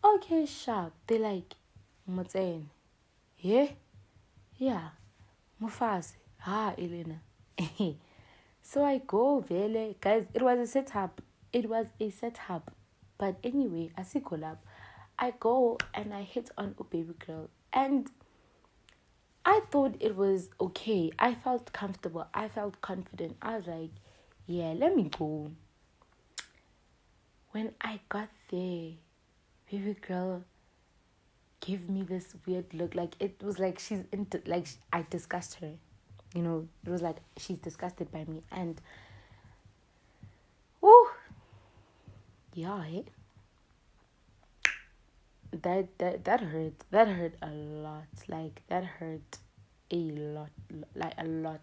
okay, sharp. They're like, Motsen, yeah, Mufasi, Elena. So I go, vele, guys. It was a setup. But anyway, I see collab. I go and I hit on a baby girl, and I thought it was okay. I felt comfortable. I felt confident. I was like, yeah, let me go. When I got there, baby girl gave me this weird look. Like, it was like she's into, like, I disgust her. It was like she's disgusted by me. And, woo, yeah, that hurt. That hurt a lot. Like, that hurt a lot. Like, a lot.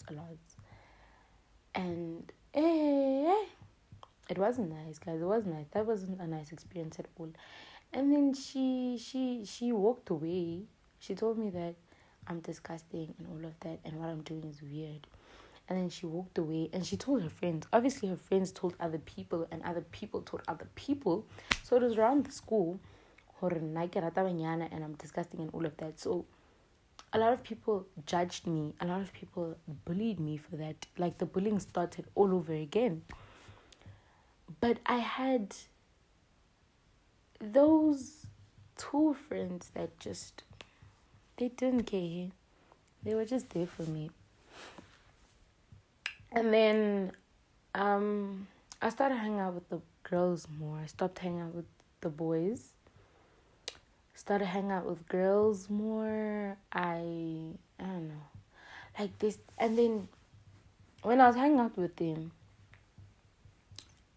And it wasn't nice, guys. It wasn't nice. That wasn't a nice experience at all. And then she walked away. She told me that I'm disgusting and all of that, and what I'm doing is weird. And then she walked away, and she told her friends. Obviously, her friends told other people, and other people told other people. So it was around the school, and I'm disgusting and all of that. So a lot of people judged me. A lot of people bullied me for that. Like, the bullying started all over again. But I had those two friends that just, they didn't care. They were just there for me. And then I started hanging out with the girls more. I stopped hanging out with the boys. Started hanging out with girls more. I don't know. Like this. And then when I was hanging out with them,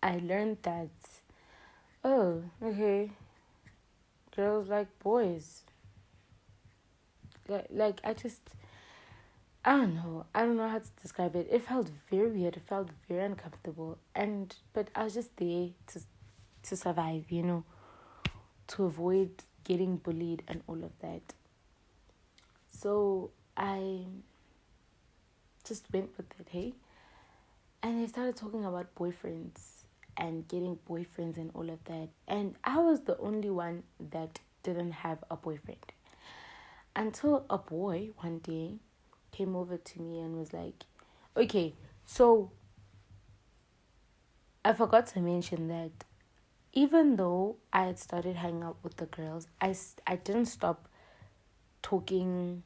I learned that, oh, okay, girls like boys. Like I don't know. I don't know how to describe it. It felt very weird. It felt very uncomfortable. But I was just there to survive, to avoid getting bullied and all of that. So I just went with it, hey? And they started talking about boyfriends and getting boyfriends and all of that. And I was the only one that didn't have a boyfriend. Until a boy one day came over to me and was like, okay, so I forgot to mention that even though I had started hanging out with the girls, I didn't stop talking,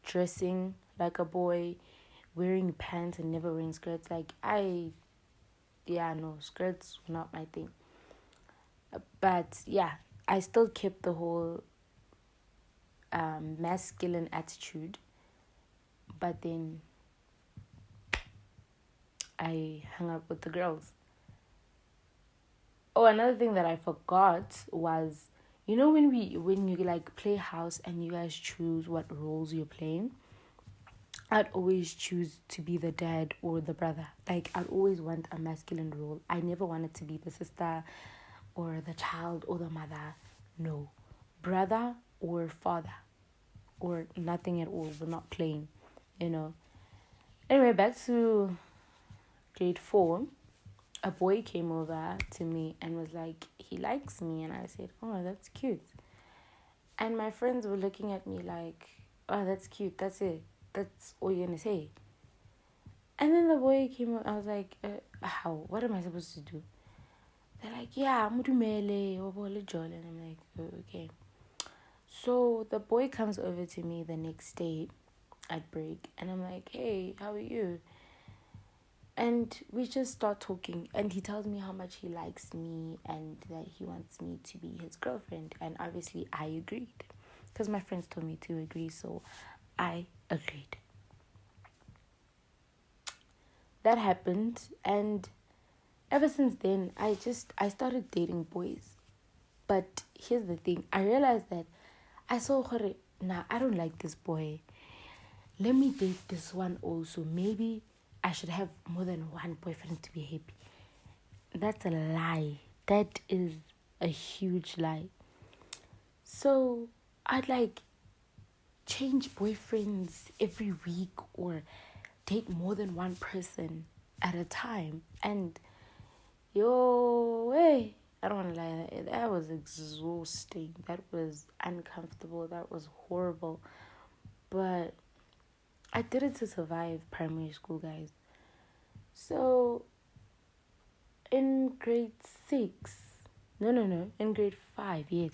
dressing like a boy, wearing pants and never wearing skirts. Like, skirts were not my thing. But yeah, I still kept the whole masculine attitude, but then I hung out with the girls. Oh, another thing that I forgot was, when you like play house and you guys choose what roles you're playing, I'd always choose to be the dad or the brother. Like, I'd always want a masculine role. I never wanted to be the sister or the child or the mother. No, brother or father, or nothing at all. We're not playing, Anyway, back to grade 4. A boy came over to me and was like, he likes me. And I said, oh, that's cute. And my friends were looking at me like, oh, that's cute. That's it. That's all you're going to say. And then the boy came over. I was like, how? What am I supposed to do? They're like, yeah, mudumele, and I'm like, oh, okay. So the boy comes over to me the next day at break. And I'm like, hey, how are you? And we just start talking, and he tells me how much he likes me and that he wants me to be his girlfriend. And obviously I agreed, because my friends told me to agree, so I agreed. That happened, and ever since then, I started dating boys. But here's the thing. I realized that I saw, nah, I don't like this boy. Let me date this one also. Maybe I should have more than one boyfriend to be happy. That's a lie. That is a huge lie. So I'd like change boyfriends every week or date more than one person at a time. And I don't want to lie, that was exhausting. That was uncomfortable. That was horrible. But I did it to survive primary school, guys. So, in grade 6, in grade 5, yes.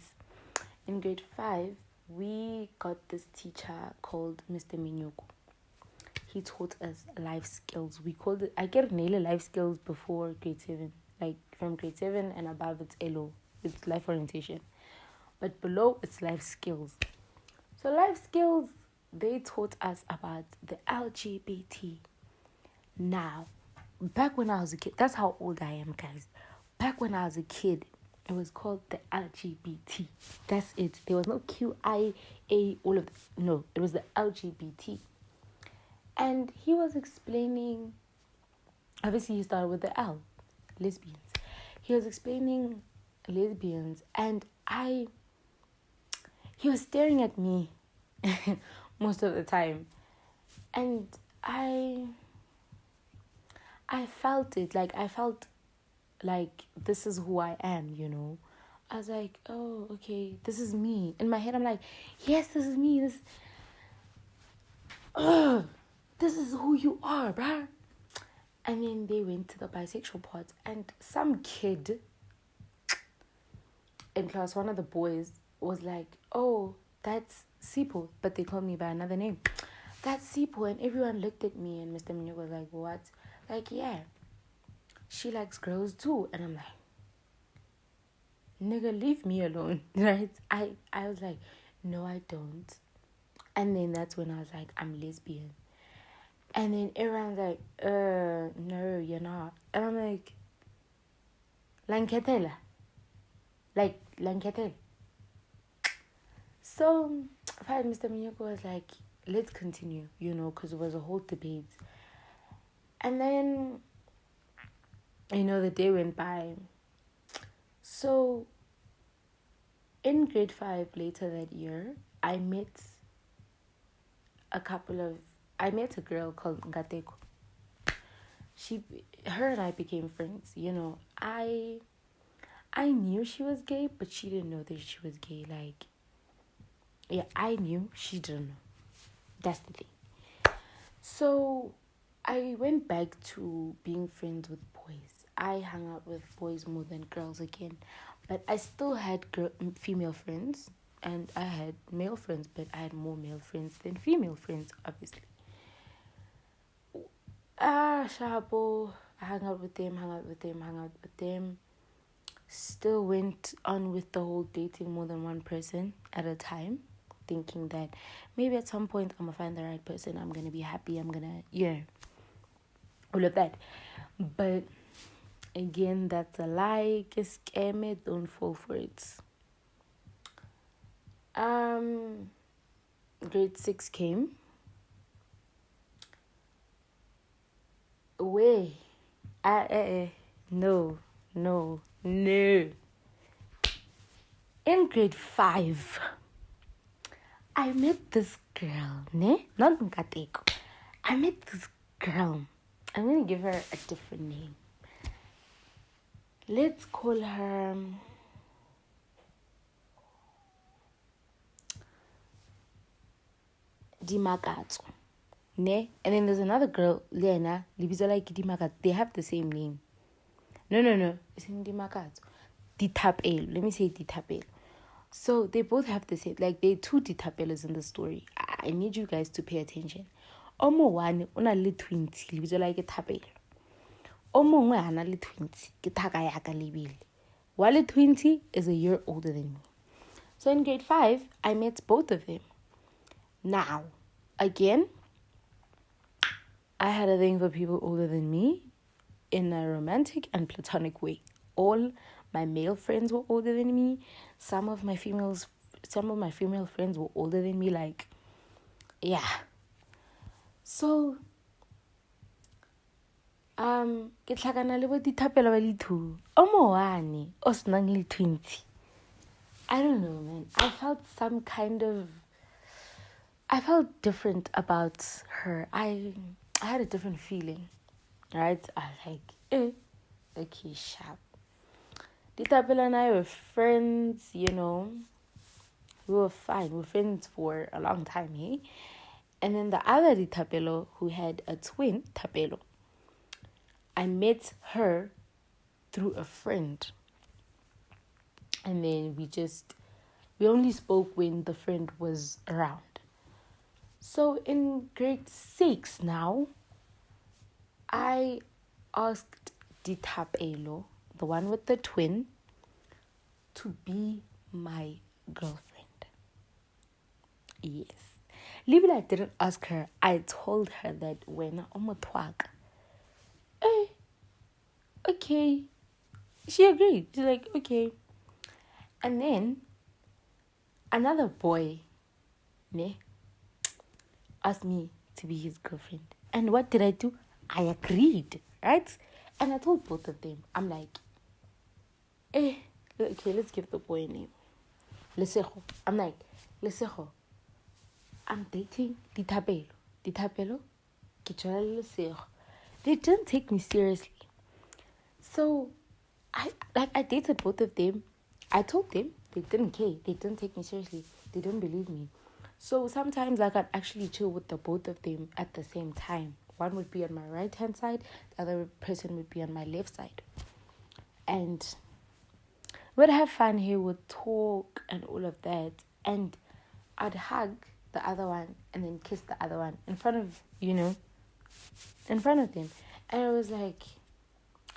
In grade 5, we got this teacher called Mr. Minyoko. He taught us life skills. We called it, I get nail life skills before grade 7. Like, from grade 7 and above, it's LO. It's life orientation. But below, it's life skills. So life skills, they taught us about the LGBT. Now, back when I was a kid, that's how old I am, guys. Back when I was a kid, It was called the LGBT. That's it. There was no QIA, all of no, it was the LGBT. And he was explaining, obviously he started with the L, lesbians. He was explaining lesbians, and he was staring at me most of the time. And I felt it, I felt like this is who I am, you know. I was like, oh, okay, this is me. In my head, I'm like, yes, this is me. This is who you are, bruh. And then they went to the bisexual part, and some kid in class, one of the boys, was like, oh, that's Sipho, but they called me by another name. That's Sipho, and everyone looked at me, and Mr. Minyo was like, what? Like, yeah, she likes girls too. And I'm like, nigga, leave me alone, right? I was like, no, I don't. And then that's when I was like, I'm lesbian. And then everyone's like, no, you're not. And I'm like, Lanketela. Like, Lanketela. So, Mr. Miyako was like, let's continue, you know, because it was a whole debate. And then, you know, the day went by. So, in grade 5 later that year, I met a girl called Ngateko. Her and I became friends, you know. I knew she was gay, but she didn't know that she was gay. Like, yeah, I knew, she didn't know. That's the thing. So, I went back to being friends with boys. I hung out with boys more than girls again. But I still had female friends. And I had male friends, but I had more male friends than female friends, obviously. Shabo, I hung out with them. Still went on with the whole dating more than one person at a time, thinking that maybe at some point I'm going to find the right person, I'm going to be happy, I'm going to, yeah, all of that. But again, that's a lie. Scam it, don't fall for it. Grade 6 came. No. In grade 5, I met this girl, not Nkateko. I met this girl. I'm going to give her a different name. Let's call her Dimakatso. And then there's another girl, Lena, Libizo like Dimakatso. They have the same name. No. It's in Dimakatso. Ditapelo. Let me say Ditapelo. So they both have the same, like they're two Ditapelos in the story. I need you guys to pay attention. Omo one, una le 20, Libizo like Tapelo. Omo one, ana le 20, Kitaka yaka libili. Wale 20 is a year older than me. So in grade 5, I met both of them. Now, again, I had a thing for people older than me in a romantic and platonic way. All my male friends were older than me. Some of my female friends were older than me. Like, yeah. So, ke tlhakana le bo Dithapelo ba le 2. Omo one o snang le 20. I don't know, man. I felt different about her. I had a different feeling, right? I was like, okay, sharp. Ditapelo and I were friends, you know. We were fine. We were friends for a long time, hey? And then the other Ditapelo, who had a twin, Tapelo, I met her through a friend. And then we only spoke when the friend was around. So in grade 6 now, I asked Ditapelo, the one with the twin, to be my girlfriend. Yes. Libila, I didn't ask her. I told her that when omotwaka. Okay. She agreed. She's like, okay. And then another boy, ne, asked me to be his girlfriend. And what did I do? I agreed, right? And I told both of them, I'm like, okay, let's give the boy a name. Lesego. I'm like, Lesego, I'm dating Ditapelo. Ditapelo, ke tshwana le Lesego. They didn't take me seriously. So, I dated both of them. I told them, they didn't care. They didn't take me seriously. They didn't believe me. So sometimes I could actually chill with the both of them at the same time. One would be on my right hand side, the other person would be on my left side. And we'd have fun here, would talk and all of that. And I'd hug the other one and then kiss the other one in front of, in front of them. And I was like,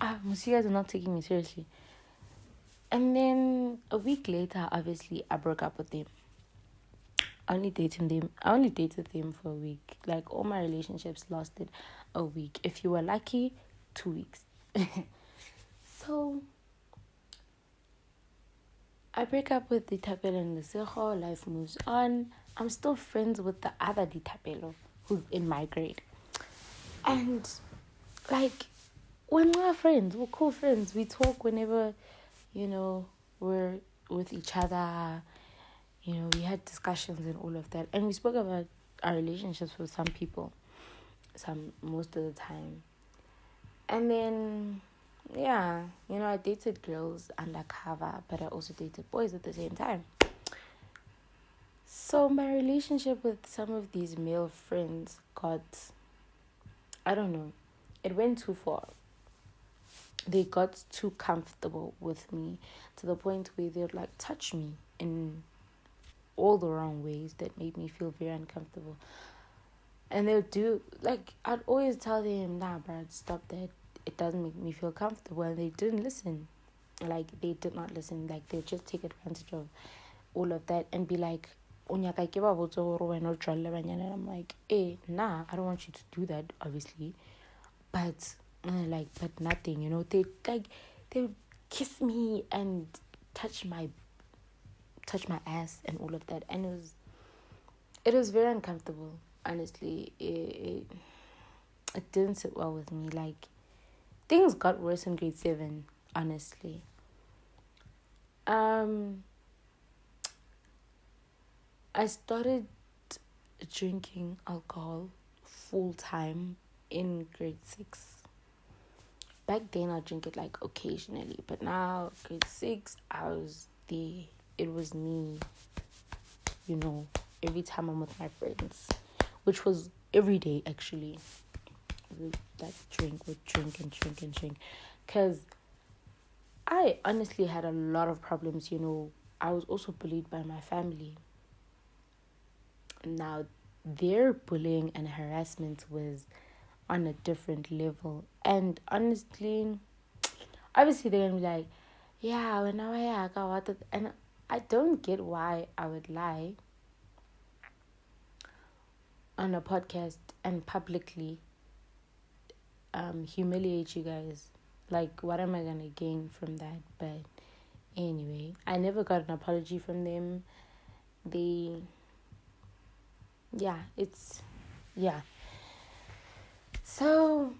you guys are not taking me seriously. And then a week later, obviously, I broke up with them. I only dated them for a week. Like, all my relationships lasted a week. If you were lucky, 2 weeks. So, I break up with Ditapelo and Lesego. Life moves on. I'm still friends with the other Ditapelo who's in my grade. And, like, we're friends. We're cool friends. We talk whenever, we're with each other. We had discussions and all of that. And we spoke about our relationships with some people. Most of the time. And then, I dated girls undercover, but I also dated boys at the same time. So my relationship with some of these male friends it went too far. They got too comfortable with me to the point where they'd like touch me in all the wrong ways that made me feel very uncomfortable. And they'll do, like, I'd always tell them, nah, Brad, stop that. It doesn't make me feel comfortable. And they didn't listen. Like, they did not listen. Like, they'd just take advantage of all of that and be like, and I'm like, nah, I don't want you to do that, obviously. But nothing, they would kiss me and touch my ass and all of that. And it was very uncomfortable. Honestly, it didn't sit well with me. Like, things got worse in grade 7, honestly. I started drinking alcohol full time in grade 6. Back then, I drink it like occasionally, but now grade 6, I was there. It was me, every time I'm with my friends, which was every day actually. Would drink, because I honestly had a lot of problems. I was also bullied by my family. Now, their bullying and harassment was on a different level, and honestly, obviously they're gonna be like, yeah, when I got what, and I don't get why I would lie on a podcast and publicly humiliate you guys. Like, what am I gonna gain from that? But anyway, I never got an apology from them. So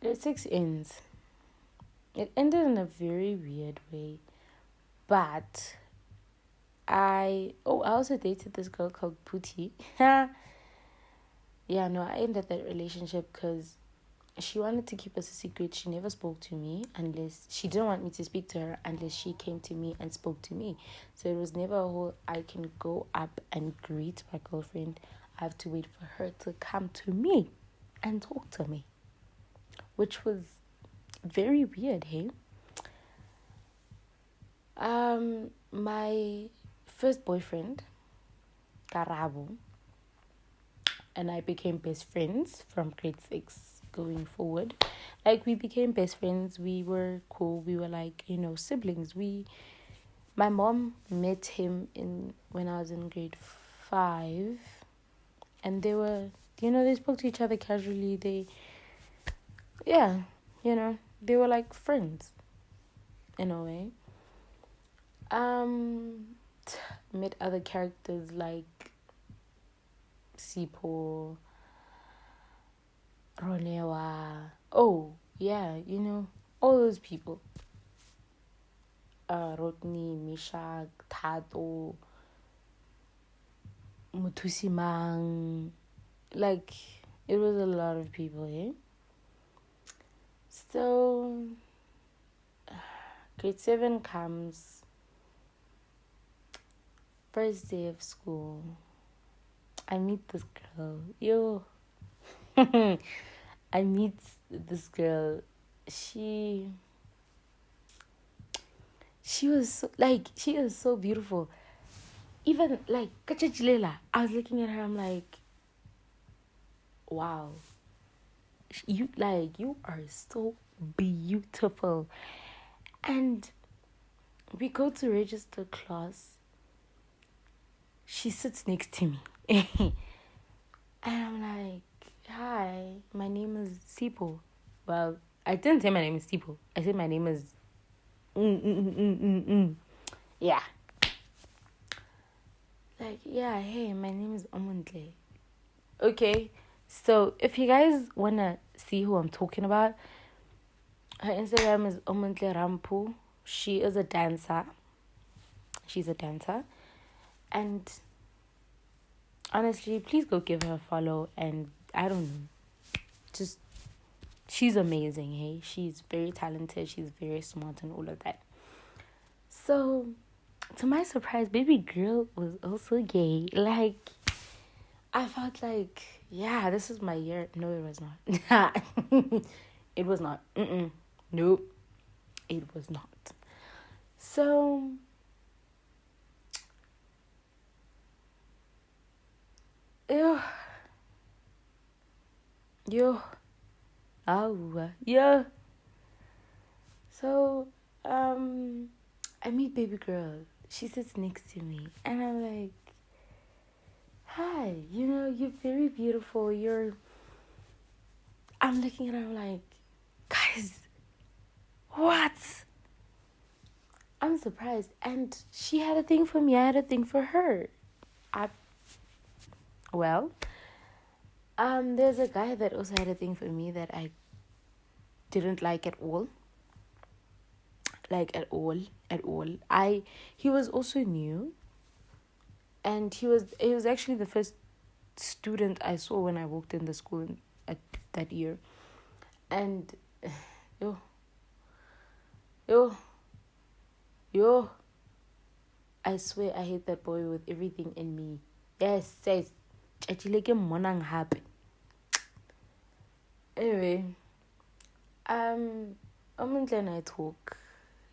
grade 6 ends. It ended in a very weird way, but I also dated this girl called Pootie. I ended that relationship because she wanted to keep us a secret. She never spoke to me she didn't want me to speak to her unless she came to me and spoke to me. So it was never a whole, I can go up and greet my girlfriend. I have to wait for her to come to me and talk to me, which was very weird, hey? My first boyfriend, Karabo, and I became best friends from grade 6 going forward. Like, we became best friends. We were cool. We were like, siblings. My mom met him when I was in grade 5, and they spoke to each other casually. they were like friends in a way. Met other characters like Sipho, Ronewa. Oh, yeah, all those people. Rodney, Mishak, Tato, Mutusimang. Like, it was a lot of people, eh? So, grade 7 comes, first day of school. I meet this girl. Yo. I meet this girl. She was she is so beautiful. Even like Kachachilela, I was looking at her, I'm like, wow. You are so beautiful. And we go to register class. She sits next to me. And I'm like, hi, my name is Sipho. Well, I didn't say my name is Sipho. I said my name is yeah. Like, yeah, hey, my name is Omuntle. Okay, so if you guys wanna see who I'm talking about, her Instagram is Omuntle Rampu. She is a dancer. She's a dancer. And honestly, please go give her a follow. And I don't know, just, she's amazing, hey? She's very talented. She's very smart and all of that. So, to my surprise, baby girl was also gay. Like, I felt like, yeah, this is my year. No, it was not. It was not. Nope. It was not. So, yeah. Yeah. So, I meet baby girl. She sits next to me. And I'm like, hi, you're very beautiful. I'm looking at her, I'm like, guys, what? I'm surprised. And she had a thing for me. I had a thing for her. There's a guy that also had a thing for me that I didn't like at all. Like, at all. He was also new. And he was actually the first student I saw when I walked in the school at that year. And yo, I swear I hate that boy with everything in me. Yes. Anyway, Omuntle and I talk,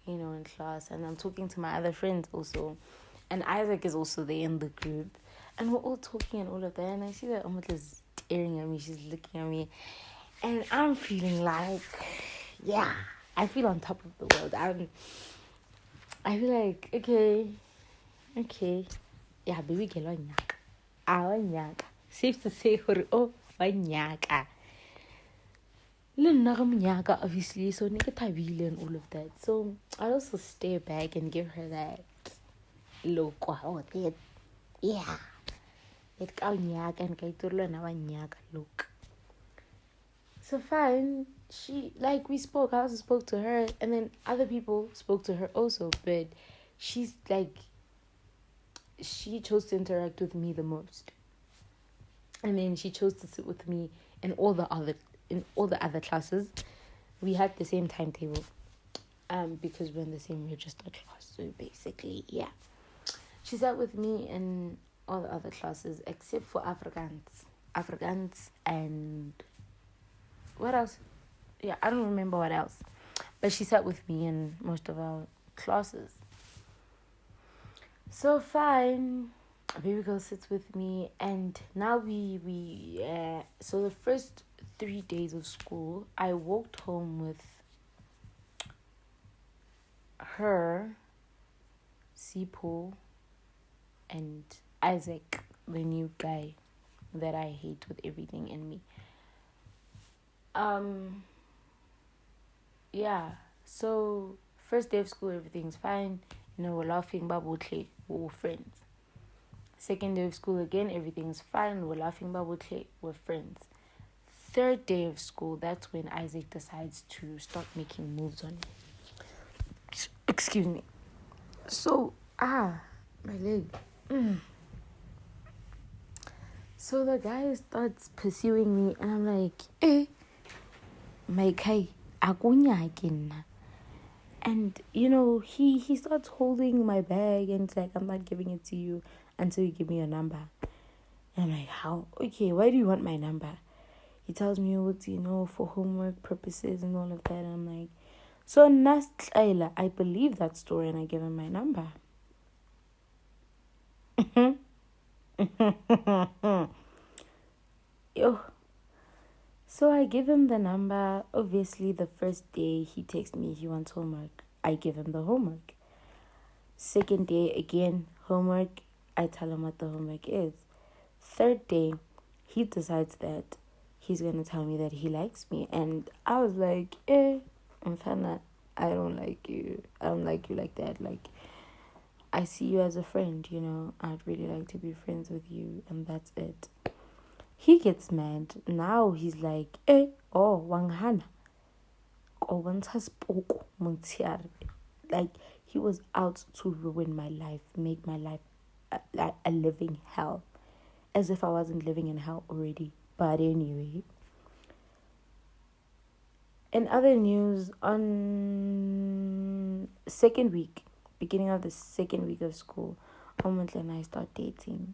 in class, and I'm talking to my other friends also. And Isaac is also there in the group. And we're all talking and all of that. And I see that Omuntle is staring at me. She's looking at me. And I'm feeling like, yeah, I feel on top of the world. I feel like, okay. Yeah, baby girl, wanyaka. Safe to say, wanyaka. Obviously, so nigga and all of that. So I also stay back and give her that look. Yeah. It kanyaka and kaitulo na wanyaka look. So fine, we spoke. I also spoke to her, and then other people spoke to her also. But she's like, she chose to interact with me the most, and then she chose to sit with me in all the other classes. We had the same timetable, because we're in the same register class. So basically, yeah, she sat with me in all the other classes except for Afrikaans, and what else? Yeah, I don't remember what else. But she sat with me in most of our classes. So fine, baby girl sits with me, and now so the first 3 days of school, I walked home with her, Sipho, and Isaac, the new guy that I hate with everything in me. yeah, so first day of school, everything's fine. We're laughing, babutle, we're friends. Second day of school again, everything's fine. We're laughing, babutle, we're friends. Third day of school, that's when Isaac decides to start making moves on me. Excuse me. So, my leg. So the guy starts pursuing me, and I'm like, my guy, akunya again. And he starts holding my bag, and it's like, I'm not giving it to you until you give me your number. And I'm like, how? Okay, why do you want my number? He tells me, for homework purposes and all of that. And I'm like, so Nastlaila, I believe that story, and I give him my number. Yo. So I give him the number. Obviously, the first day he texts me, he wants homework. I give him the homework. Second day, again, homework. I tell him what the homework is. Third day, he decides that he's going to tell me that he likes me. And I was like, Mfana, I don't like you. I don't like you like that. Like, I see you as a friend, I'd really like to be friends with you. And that's it. He gets mad. Now he's like, wanghana. Like, he was out to ruin my life, make my life a living hell. As if I wasn't living in hell already. But anyway. In other news, on beginning of the second week of school, Omontle and I start dating.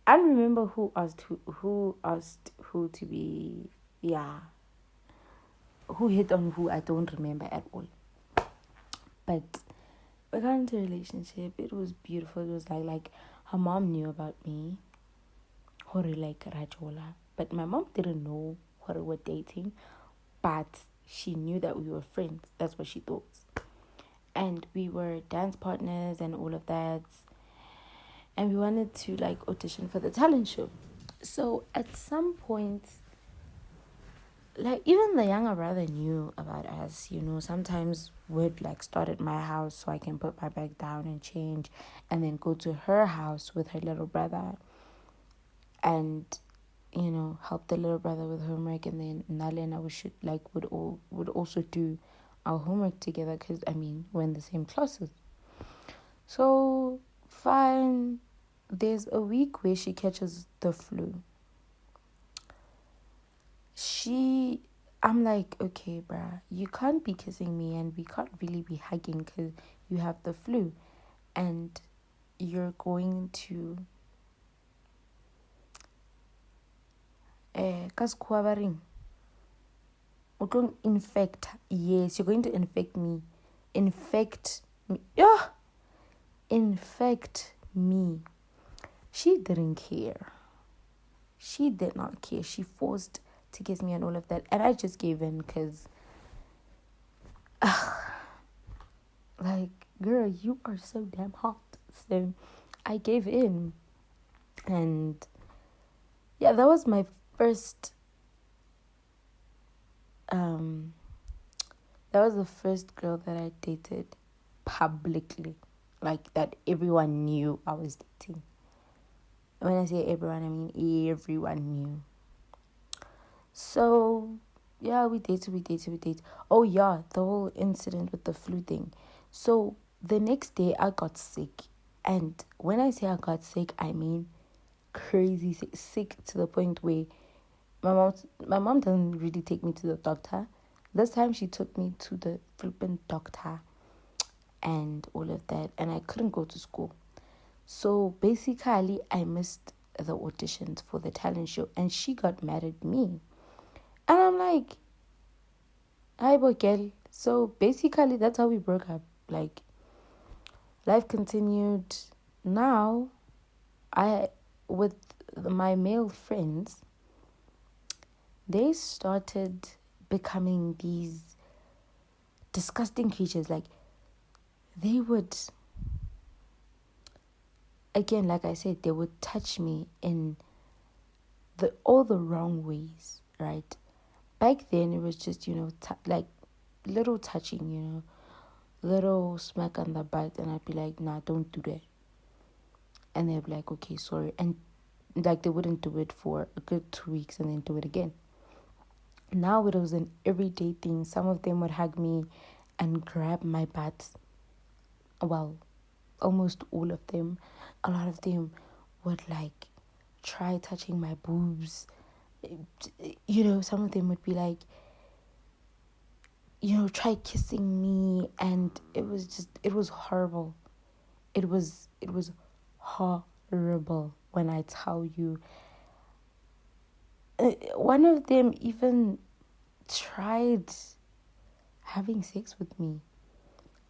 I don't remember who asked who to be, who hit on who, I don't remember at all. But we got into a relationship. It was beautiful. It was like her mom knew about me, Hori like Rajola, but my mom didn't know Hori were dating, but she knew that we were friends. That's what she thought. And we were dance partners and all of that. And we wanted to audition for the talent show. So at some point, even the younger brother knew about us. Sometimes we'd start at my house so I can put my bag down and change, and then go to her house with her little brother and help the little brother with homework. And then Nale and I would also do our homework together, because we're in the same classes. So fine. There's a week where she catches the flu. I'm like, okay, bruh, you can't be kissing me and we can't really be hugging because you have the flu, and you're going to infect. Yes, you're going to infect me. Infect me. She didn't care. She did not care. She forced to kiss me and all of that. And I just gave in because, girl, you are so damn hot. So I gave in. And yeah, that was my first, that was the first girl that I dated publicly. That everyone knew I was dating. When I say everyone, I mean everyone knew. So, yeah, we dated. Oh, yeah, the whole incident with the flu thing. So, the next day, I got sick. And when I say I got sick, I mean crazy sick to the point where my mom doesn't really take me to the doctor. This time, she took me to the flippant doctor and all of that. And I couldn't go to school. So basically, I missed the auditions for the talent show, and she got mad at me. And I'm like, hi, boy, girl. So basically, that's how we broke up. Life continued. Now, with my male friends, they started becoming these disgusting creatures. They would, again, like I said, they would touch me in all the wrong ways, right? Back then, it was just, little touching, little smack on the butt, and I'd be like, nah, don't do that. And they'd be like, okay, sorry. And like they wouldn't do it for a good 2 weeks and then do it again. Now it was an everyday thing. Some of them would hug me and grab my butt. Well, almost all of them. A lot of them would like try touching my boobs. Some of them would be like, try kissing me, and it was horrible. It was horrible when I tell you. One of them even tried having sex with me,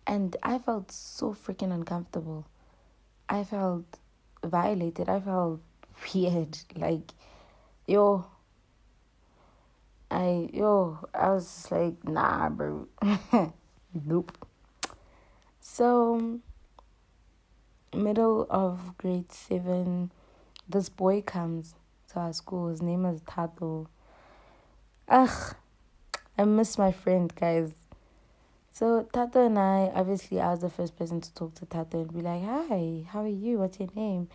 and I felt so freaking uncomfortable. I felt violated. I felt weird. Like, I was just like, nah, bro. Nope. So, middle of grade 7, this boy comes to our school. His name is Tato. Ugh, I miss my friend, guys. So Tato and I was the first person to talk to Tato and be like, hi, how are you? What's your name?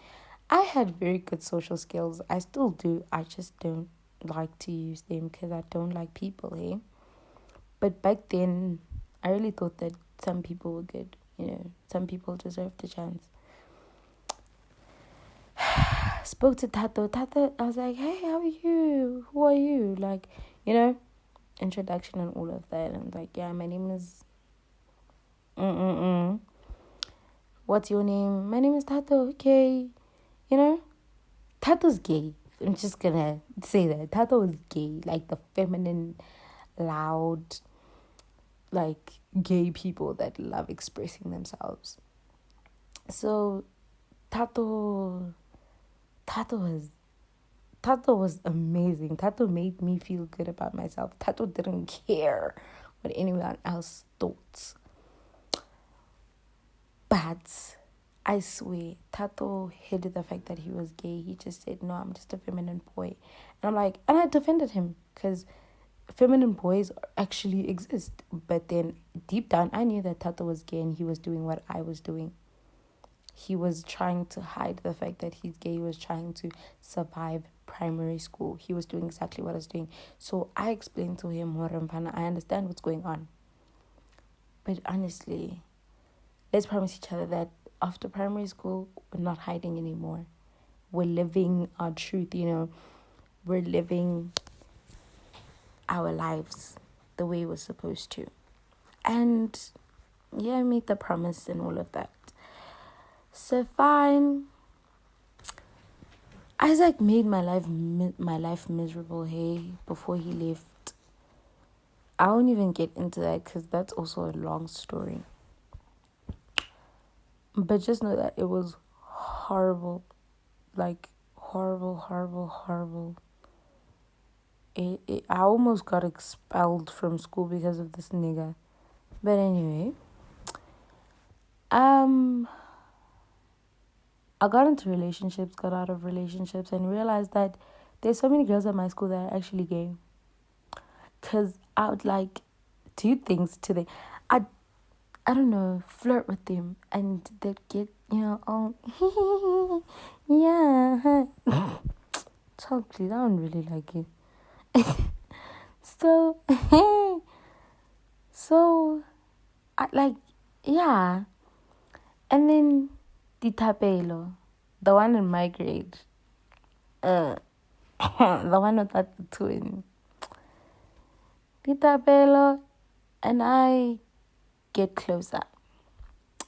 I had very good social skills. I still do. I just don't like to use them because I don't like people, eh? But back then, I really thought that some people were good. Some people deserved the chance. Spoke to Tato. I was like, hey, how are you? Who are you? Like, introduction and all of that. And I'm like, yeah, my name is... What's your name? My name is Tato. Okay. Tato's gay. I'm just gonna say that. Tato is gay. Like the feminine, loud, like gay people that love expressing themselves. So Tato was amazing. Tato made me feel good about myself. Tato didn't care what anyone else thought. But I swear, Tato hid the fact that he was gay. He just said, no, I'm just a feminine boy. And I'm like, and I defended him because feminine boys actually exist. But then deep down, I knew that Tato was gay and he was doing what I was doing. He was trying to hide the fact that he's gay. He was trying to survive primary school. He was doing exactly what I was doing. So I explained to him, I understand what's going on. But honestly, let's promise each other that after primary school, we're not hiding anymore. We're living our truth, We're living our lives the way we're supposed to. And yeah, I made the promise and all of that. So fine. Isaac made my life miserable, hey, before he left. I won't even get into that because that's also a long story. But just know that it was horrible. Like, horrible. I almost got expelled from school because of this nigga. But anyway, I got into relationships, got out of relationships, and realized that there's so many girls at my school that are actually gay. Because I would like do things to them. I don't know, flirt with them, and they'd get, oh, yeah. Talk, please, I don't really like it. So, I like, yeah. And then the tapelo, the one in my grade, the one without the twin. The tapelo and I get closer.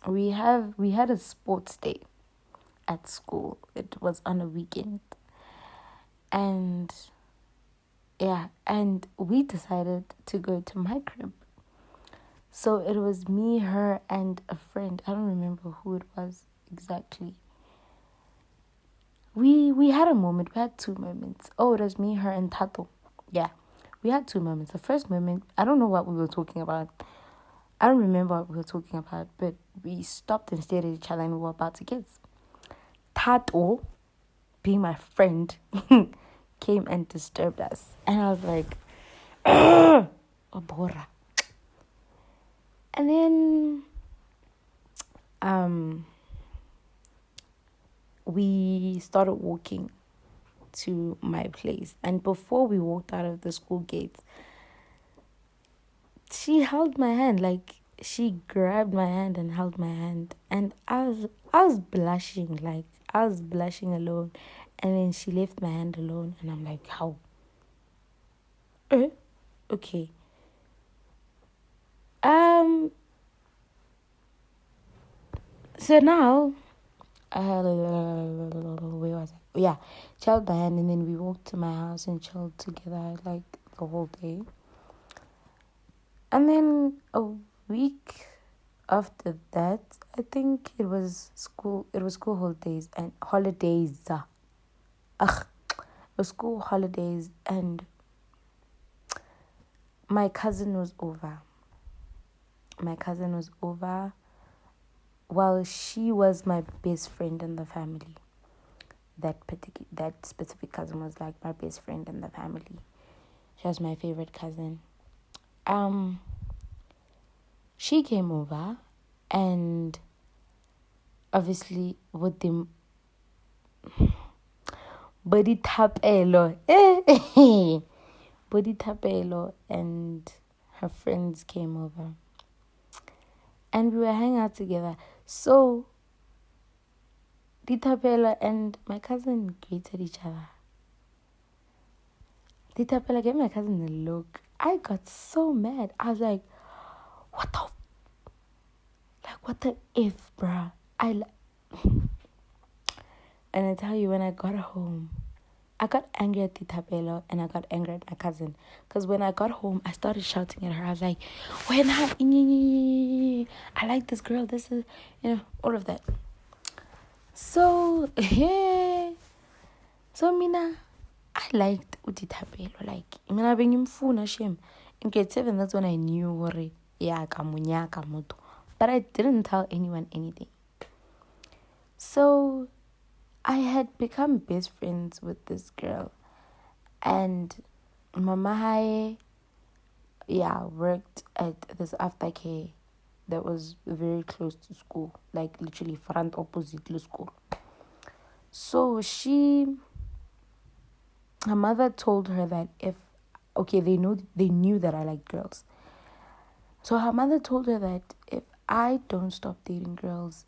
We had a sports day at school. It was on a weekend. And we decided to go to my crib. So it was me, her, and a friend. I don't remember who it was exactly. We had a moment. We had 2 moments. Oh, it was me, her, and Tato. Yeah, we had 2 moments. The first moment, I don't know what we were talking about. I don't remember what we were talking about, but we stopped and stared at each other and we were about to kiss. Tato, being my friend, came and disturbed us. And I was like, Abora. And then we started walking to my place. And before we walked out of the school gates, she held my hand, like she grabbed my hand and held my hand, and I was blushing, like I was blushing alone. And then she left my hand alone, and I'm like, how? Okay. So now, where was I? Yeah, she held my hand, and then we walked to my house and chilled together like the whole day. And then a week after that, I think it was school holidays and holidays. It was school holidays, and my cousin was over. Well, she was my best friend in the family. That specific cousin was like my best friend in the family. She was my favorite cousin. She came over, and obviously with them body tapelo, and her friends came over, and we were hanging out together. So Ditapela and my cousin greeted each other. Ditapela gave my cousin a look. I got so mad. I was like, what the F, bruh? And I tell you, when I got home, I got angry at Ditapela and I got angry at my cousin. Because when I got home, I started shouting at her. I was like, I like this girl. This is, all of that. So, yeah. So, Mina, I liked Ditapela. Like, Mina being mfuna shem. In grade 7, that's when I knew hore ya kamunyaka moto. But I didn't tell anyone anything. So I had become best friends with this girl. And Mama Haye, worked at this aftercare that was very close to school. Like literally front opposite to school. So her mother told her that they knew that I liked girls. So her mother told her that if I don't stop dating girls,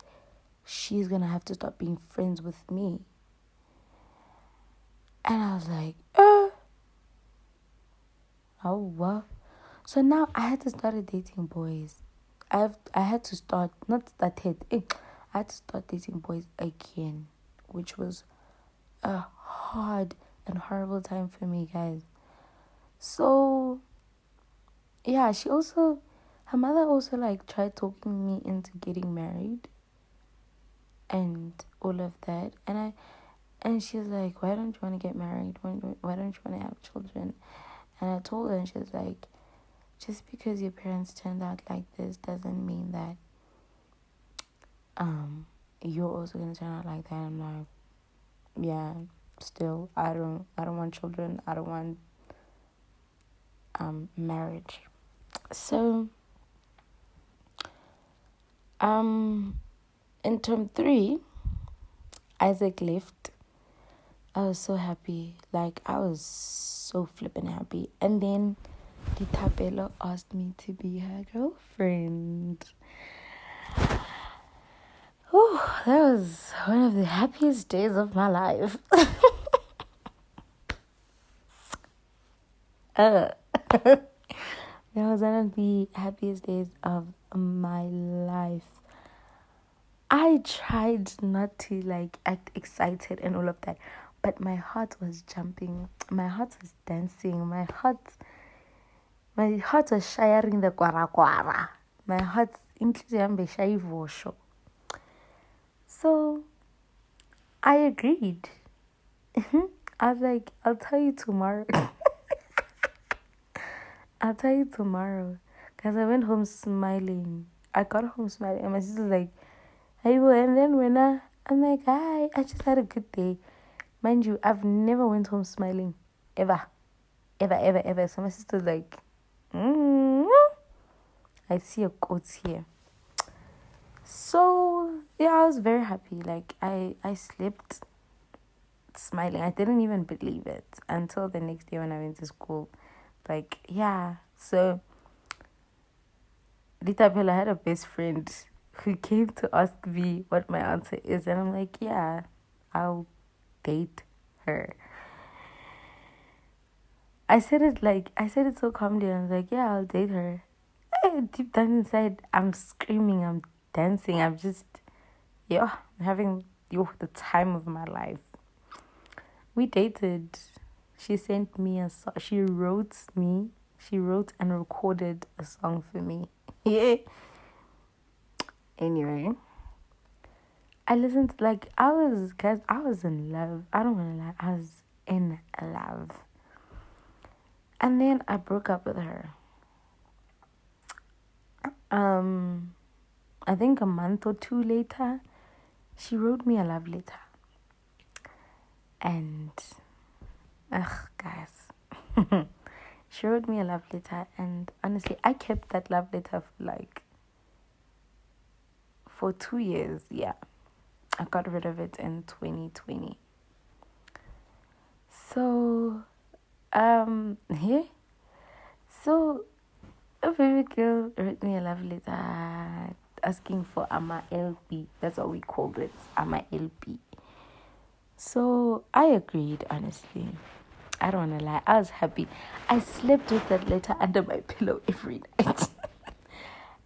she's gonna have to stop being friends with me. And I was like, oh, what? So now I had to start dating boys. I had to start dating boys again, which was a hard and horrible time for me, guys. So yeah, her mother also like tried talking me into getting married and all of that. And she's like, why don't you want to get married? Why don't you want to have children? And I told her, and she's like, just because your parents turned out like this doesn't mean that you're also gonna turn out like that. I'm like, yeah, still I don't want children. I don't want marriage. So in term 3, Isaac left. I was so happy. Like, I was so flippin' happy. And then Ditapelo asked me to be her girlfriend. Oh, that was one of the happiest days of my life. That was one of the happiest days of my life. I tried not to like act excited and all of that, but my heart was jumping, my heart was dancing, my heart was sharing the kwara. My heart inhliziyo. So I agreed. I was like, I'll tell you tomorrow. Because I went home smiling. I got home smiling, and my sister's like, hey, and then I'm like, hi, I just had a good day. Mind you, I've never went home smiling. Ever. So my sister's like, I see a quote here. So yeah, I was very happy. Like I slept smiling. I didn't even believe it until the next day when I went to school. Like, yeah. So Rita Bella had a best friend who came to ask me what my answer is, and I'm like, yeah, I'll date her. I said it so calmly. I was like, yeah, I'll date her. Deep down inside, I'm screaming, I'm dancing, I'm just, I'm having the time of my life. We dated. She sent me a song. She wrote and recorded a song for me. Yeah. Anyway, I listened, I was in love. I don't want to lie. I was in love. And then I broke up with her. I think a month or two later, she wrote me a love letter. And, guys, she wrote me a love letter. And honestly, I kept that love letter for 2 years. Yeah, I got rid of it in 2020. So, here. So, a baby girl wrote me a love letter asking for Ama LP. That's what we called it, Ama LP. So I agreed, honestly. I don't want to lie. I was happy. I slept with that letter under my pillow every night.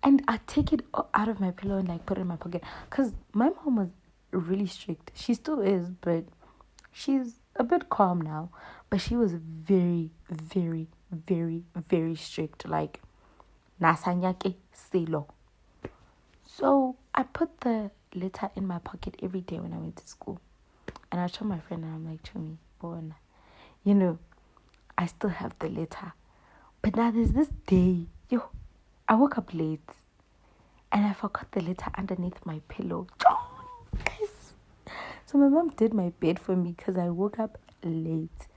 And I take it out of my pillow and put it in my pocket. Because my mom was really strict. She still is, but she's a bit calm now. But she was very, very, very, very strict. Nasanyake selo. So I put the letter in my pocket every day when I went to school. And I told my friend, and I'm like, Chumi, Bona, I still have the letter. But now there's this day, I woke up late and I forgot the letter underneath my pillow. Guys. So my mom did my bed for me because I woke up late.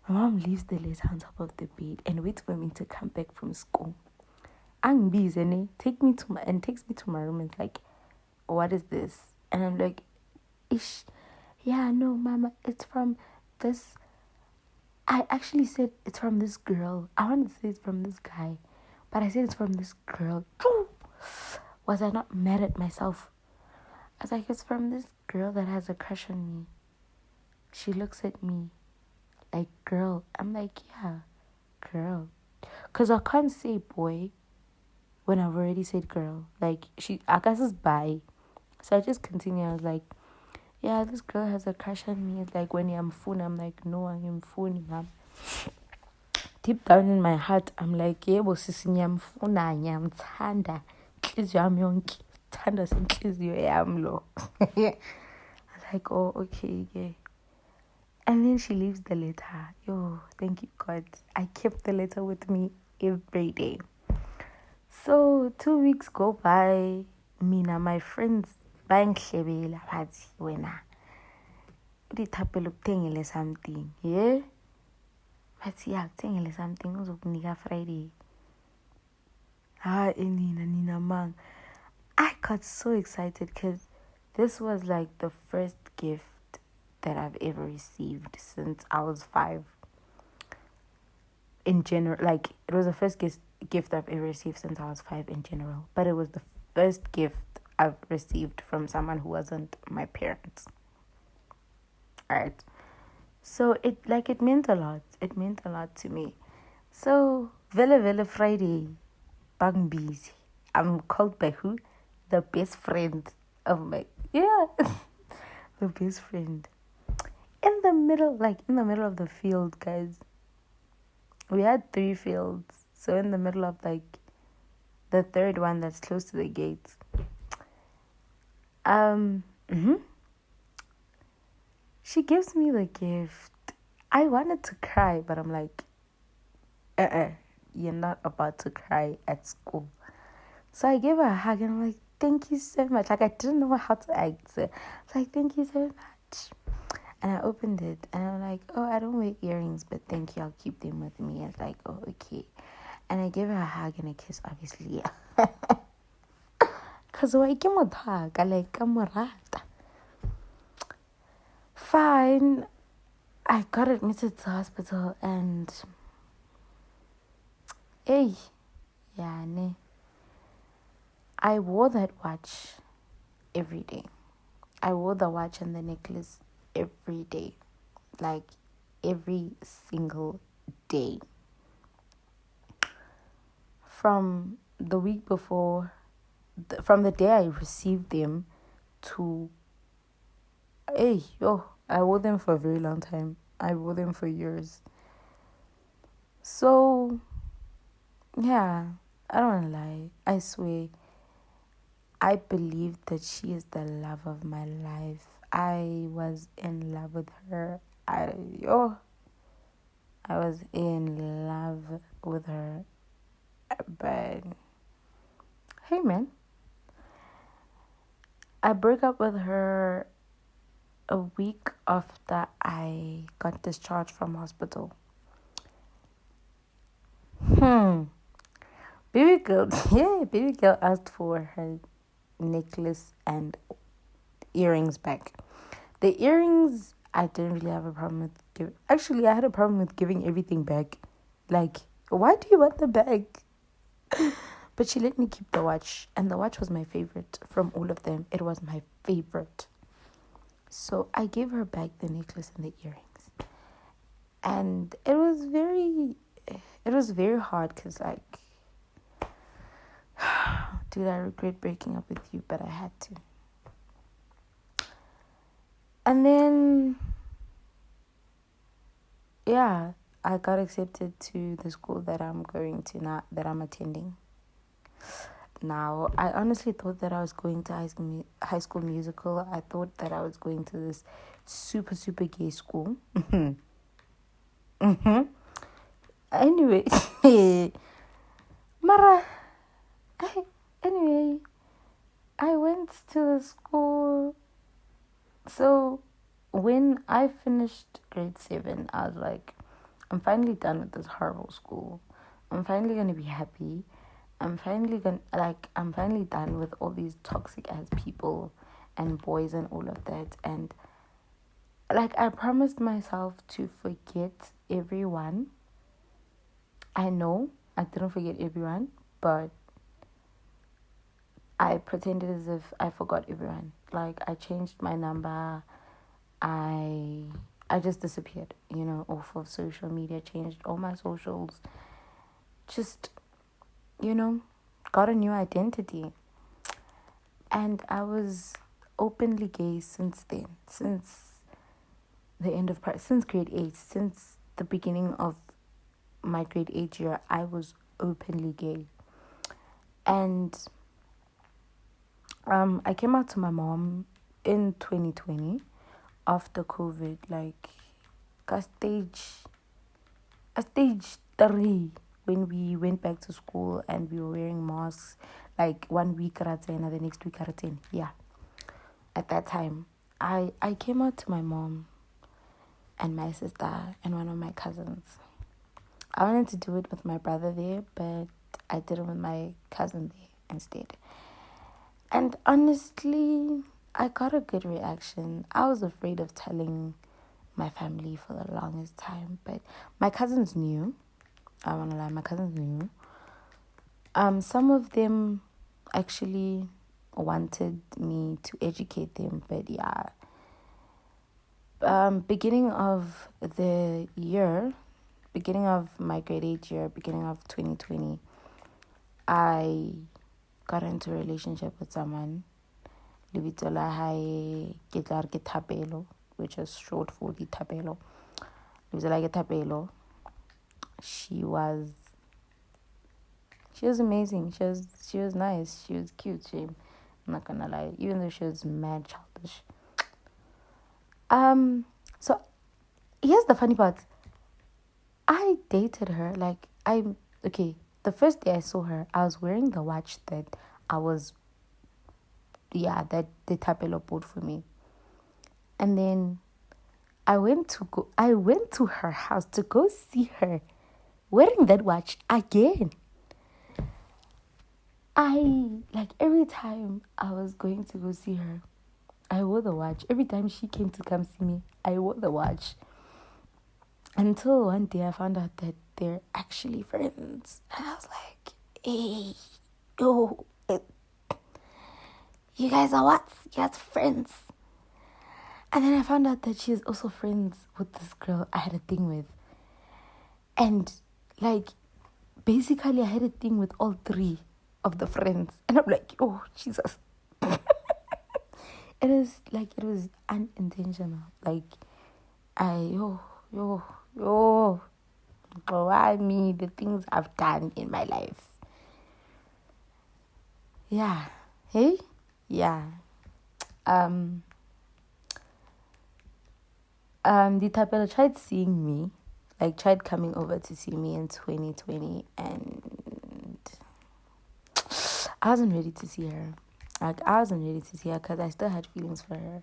My mom leaves the letter on top of the bed and waits for me to come back from school. Takes me to my room and like, what is this? And I'm like, ish. Yeah, no, mama, it's from this. I actually said it's from this girl. I wanted to say it's from this guy, but I said it's from this girl. Was I not mad at myself? I was like, it's from this girl that has a crush on me. She looks at me like, girl. I'm like, yeah, girl. Because I can't say boy when I've already said girl. I guess it's bi. So I just continue. I was like, yeah, this girl has a crush on me. It's like when I'm phone, I'm like, no, I'm phoning her. Deep down in my heart, I'm like, yebo sisi ngiyamfuna, ngiyamthanda. Inhliziyo yami yonke ithanda senhliziyo yami lo. I'm like, oh, okay, yeah. And then she leaves the letter. Yo, thank you, God. I kept the letter with me every day. So 2 weeks go by. Mina, my friends, bayangihlebela bathi wena udithapela ukuthengele something, yeah? Bathi ya kuthengele something uzokunika Friday. Nina mang. I got so excited because this was the first gift that I've ever received since I was 5. In general, it was the first gift I've ever received since I was 5 in general. But it was the first gift I've received from someone who wasn't my parents. Alright. So it meant a lot. It meant a lot to me. So Vele Friday, bang busy. I'm called by who? The best friend of my the best friend. In the middle of the field, guys. We had 3 fields. So in the middle of the third one that's close to the gates. She gives me the gift. I wanted to cry, but I'm like, you're not about to cry at school. So I gave her a hug and I'm like, thank you so much. I didn't know how to act. So I was like, thank you so much. And I opened it and I'm like, oh, I don't wear earrings, but thank you. I'll keep them with me. I was like, oh, okay. And I gave her a hug and a kiss, obviously. Because why ke motho ka like ka mo rata. Fine, I got admitted to hospital and hey, yeah, ne. I wore that watch every day. I wore the watch and the necklace every day. Like every single day. From the week before, from the day I received them to, hey, I wore them for a very long time. I wore them for years. So, yeah, I don't want to lie. I swear, I believe that she is the love of my life. I was in love with her. I was in love with her. But, hey, man. I broke up with her a week after I got discharged from hospital. Baby girl asked for her necklace and earrings back. The earrings, I didn't really have a problem with giving. Actually, I had a problem with giving everything back. Like, why do you want the bag? But she let me keep the watch, and the watch was my favorite from all of them. It was my favorite. So I gave her back the necklace and the earrings. And it was very hard because, like, dude, I regret breaking up with you, but I had to. And then, yeah, I got accepted to the school that I'm going to now, that I'm attending. Now, I honestly thought that I was going to High School Musical. I thought that I was going to this super, super gay school. Anyway, anyway, I went to the school. So, when I finished grade 7, I was like, I'm finally done with this horrible school. I'm finally going to be happy. I'm finally done with all these toxic ass people and boys and all of that. And like, I promised myself to forget everyone. I know I didn't forget everyone, but I pretended as if I forgot everyone. Like, I changed my number. I just disappeared, off of social media, changed all my socials. Just, got a new identity. And I was openly gay since then, since grade 8, since the beginning of my grade 8 year, I was openly gay. And I came out to my mom in 2020 after COVID, like a stage 3, when we went back to school and we were wearing masks, like 1 week and the next week yeah. At that time, I came out to my mom and my sister and one of my cousins. I wanted to do it with my brother there, but I did it with my cousin there instead. And honestly, I got a good reaction. I was afraid of telling my family for the longest time, but my cousins knew. I want to lie, my cousins knew. Some of them actually wanted me to educate them, but yeah. Beginning of my grade 8 year, beginning of 2020, I got into a relationship with someone. Lebitso la hae ke tla re ke Thapelo, which is short for Thapelo. Lebitso la ke Thapelo. She was amazing. She was nice. She was cute. I'm not gonna lie, even though she was mad childish. So here's the funny part. I dated her. The first day I saw her, I was wearing the watch that that the Thapelo bought for me. And then I went to her house to go see her wearing that watch again. like every time I was going to go see her, I wore the watch. Every time she came to come see me, I wore the watch. Until one day I found out that they're actually friends. And I was like, hey, yo, you guys are what? You guys friends. And then I found out that she's also friends with this girl I had a thing with. And like, basically I had a thing with all three of the friends. And I'm like, oh, Jesus. It was unintentional. Like, why me? The things I've done in my life. Yeah. Hey? Yeah. The Tapela tried seeing me, like tried coming over to see me in 2020, and I wasn't ready to see her. Like, I wasn't ready to see her because I still had feelings for her.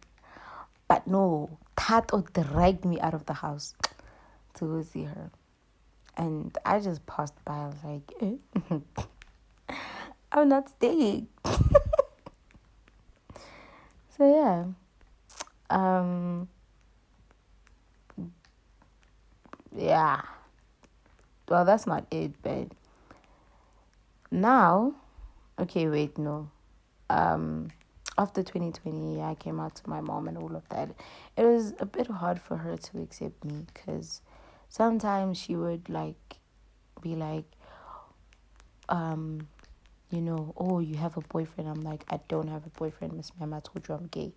But no, Tato dragged me out of the house to go see her. And I just passed by. I was like, I'm not staying. So yeah. Yeah. Well, that's not it, but now, okay, wait, no. After 2020, I came out to my mom and all of that. It was a bit hard for her to accept me because sometimes she would like be like, you know, oh, you have a boyfriend. I'm like, I don't have a boyfriend, Miss Ma'am. I told you I'm gay.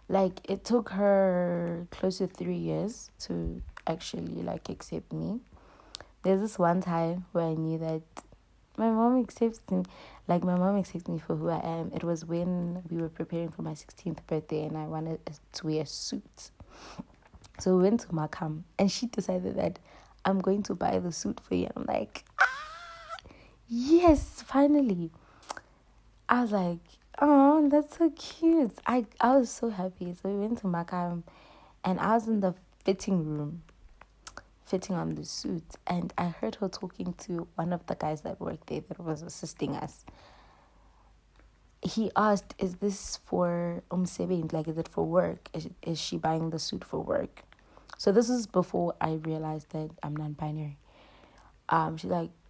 Like, it took her close to 3 years to actually like accept me. There's this one time where I knew that my mom accepts me. Like, my mom accepts me for who I am. It was when we were preparing for my 16th birthday and I wanted to wear a suit. So we went to Makam and she decided that I'm going to buy the suit for you. And I'm like, yes, finally. I was like, oh, that's so cute. I was so happy. So we went to Makam and I was in the fitting room, fitting on the suit, and I heard her talking to one of the guys that worked there that was assisting us. He asked, is this for umsebenzi? Like, is it for work? Is she buying the suit for work? So this is before I realized that I'm non-binary.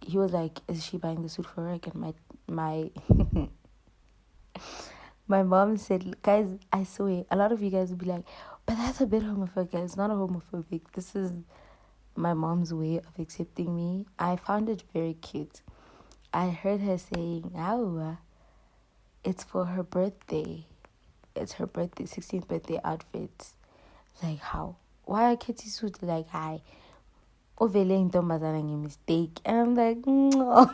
He was like, is she buying the suit for work? And my my mom said, guys, I swear, a lot of you guys will be like, but that's a bit homophobic. It's not a homophobic. This is my mom's way of accepting me. I found it very cute. I heard her saying, oh, it's for her birthday. It's her birthday, 16th birthday outfit. Like, how? Why are Kitty suit like, hi? Overlaying Tombazana a mistake. And I'm like, no.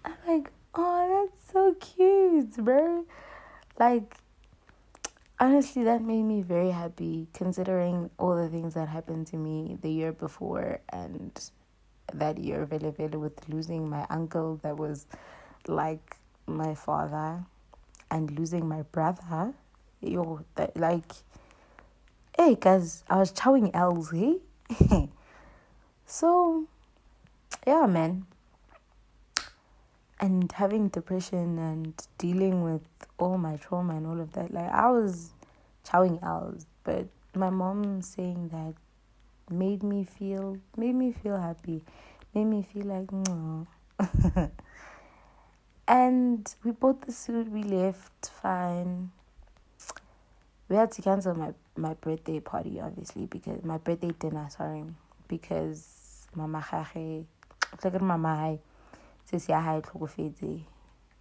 I'm like, oh, that's so cute, bro. Like, honestly, that made me very happy considering all the things that happened to me the year before and that year with losing my uncle that was like my father and losing my brother. Hey, cause I was chowing L's, hey? So, yeah, man. And having depression and dealing with all my trauma and all of that, like, I was chowing L's, but my mom saying that made me feel happy, made me feel like, no. And we bought the suit, we left, fine. We had to cancel my birthday party, obviously, because my birthday dinner, because Mama Khahe, look at Mama,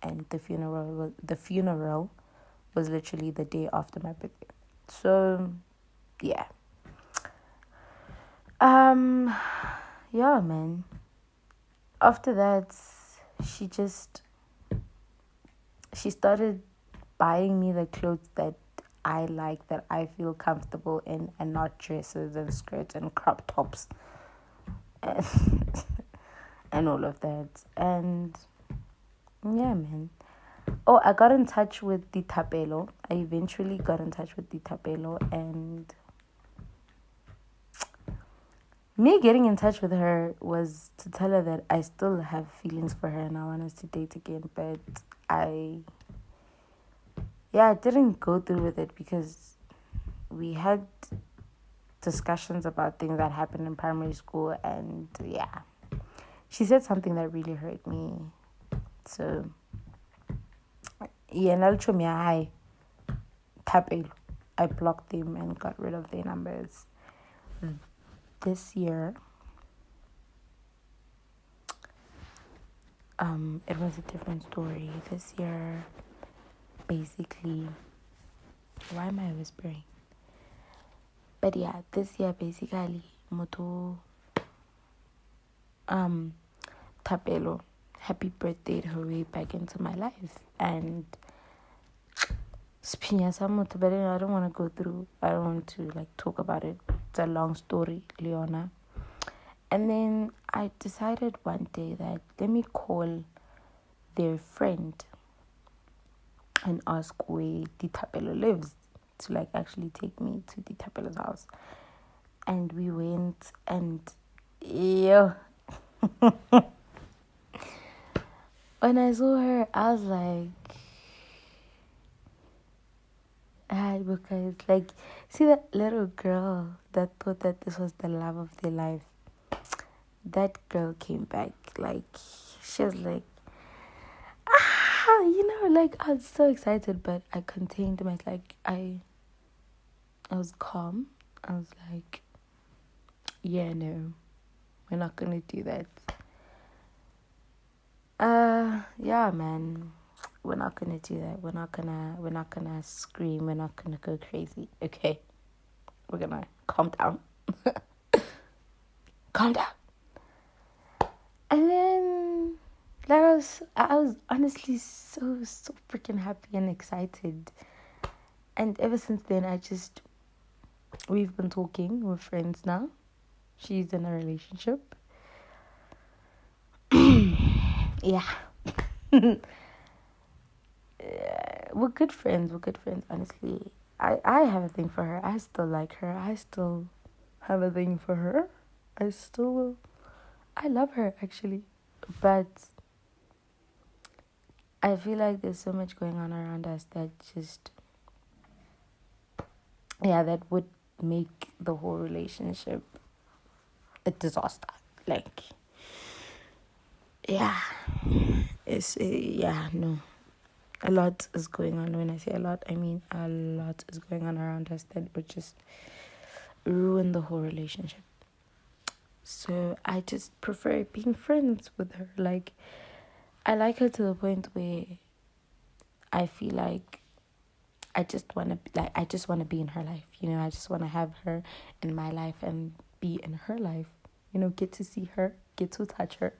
and the funeral was literally the day after my birthday. So, yeah. Yeah, man. After that, she started buying me the clothes that I like, that I feel comfortable in, and not dresses and skirts and crop tops and, and all of that. And yeah, man. Oh, I got in touch with the Tapelo. I eventually got in touch with the Tapelo, and Me getting in touch with her was to tell her that I still have feelings for her and I want us to date again. But I didn't go through with it because we had discussions about things that happened in primary school, and she said something that really hurt me. So I blocked them and got rid of their numbers. This year, it was a different story. This year, basically, why am I whispering? But yeah, this year basically, Moto, Tapelo, happy birthday her way back into my life, and but I don't want to go through. I don't want to talk about it. It's a long story, Leona. And then I decided one day that let me call their friend and ask where Ditapelo lives to actually take me to Ditapelo's house. And we went, and when I saw her, I was like, because see that little girl that thought that this was the love of their life. That girl came back, she was like, I was so excited, but I contained myself. I was calm. I was like, yeah, no, we're not gonna do that. Yeah, man, we're not gonna do that. We're not gonna scream. We're not gonna go crazy. Okay, we're gonna calm down. Calm down. And then I was honestly so freaking happy and excited. And ever since then, we've been talking. We're friends now. She's in a relationship. Yeah. We're good friends, honestly. I have a thing for her. I still like her. I still have a thing for her. I love her, actually. But I feel like there's so much going on around us that that would make the whole relationship a disaster. No. A lot is going on. When I say a lot, I mean a lot is going on around us that would just ruin the whole relationship. So I just prefer being friends with her. I like her to the point where I feel like I just want to be in her life. I just want to have her in my life and be in her life. Get to see her, get to touch her,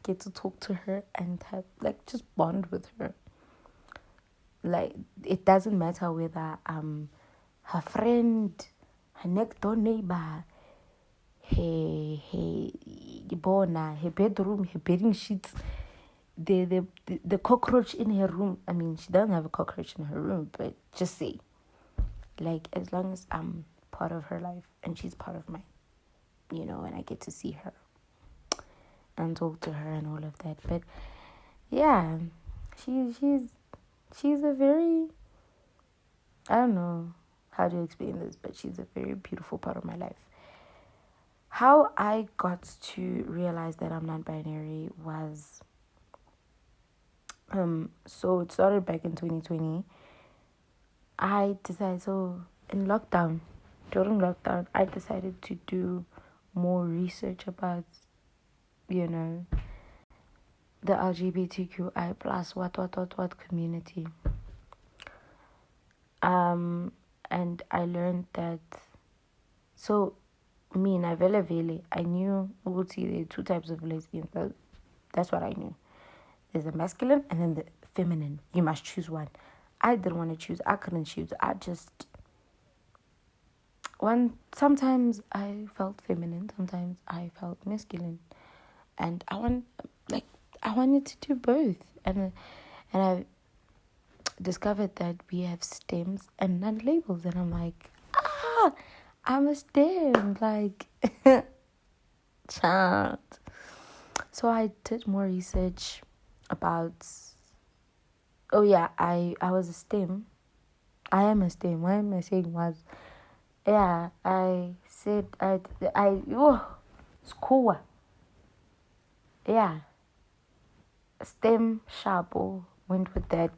get to talk to her, and have just bond with her. It doesn't matter whether her friend, her next door neighbor, her bedroom, her bedding sheets, the cockroach in her room. I mean, she doesn't have a cockroach in her room, but just say, as long as I'm part of her life and she's part of mine, and I get to see her and talk to her and all of that. But yeah, she's a very, I don't know how to explain this, but she's a very beautiful part of my life. How I got to realize that I'm not-binary was, so it started back in 2020. I decided, during lockdown, I decided to do more research about, the LGBTQI plus what community. And I learned that, me, Navela Vele, I knew there are two types of lesbians. That's what I knew. There's the masculine and then the feminine. You must choose one. I didn't want to choose. I couldn't choose. Sometimes I felt feminine, sometimes I felt masculine. And I wanted to do both. And I discovered that we have stems and non-labels. And I'm like, I'm a STEM. Child. So I did more research about. Oh yeah, I was a STEM. I am a STEM. What am I saying was, yeah, I said school. Yeah, STEM Shapo went with that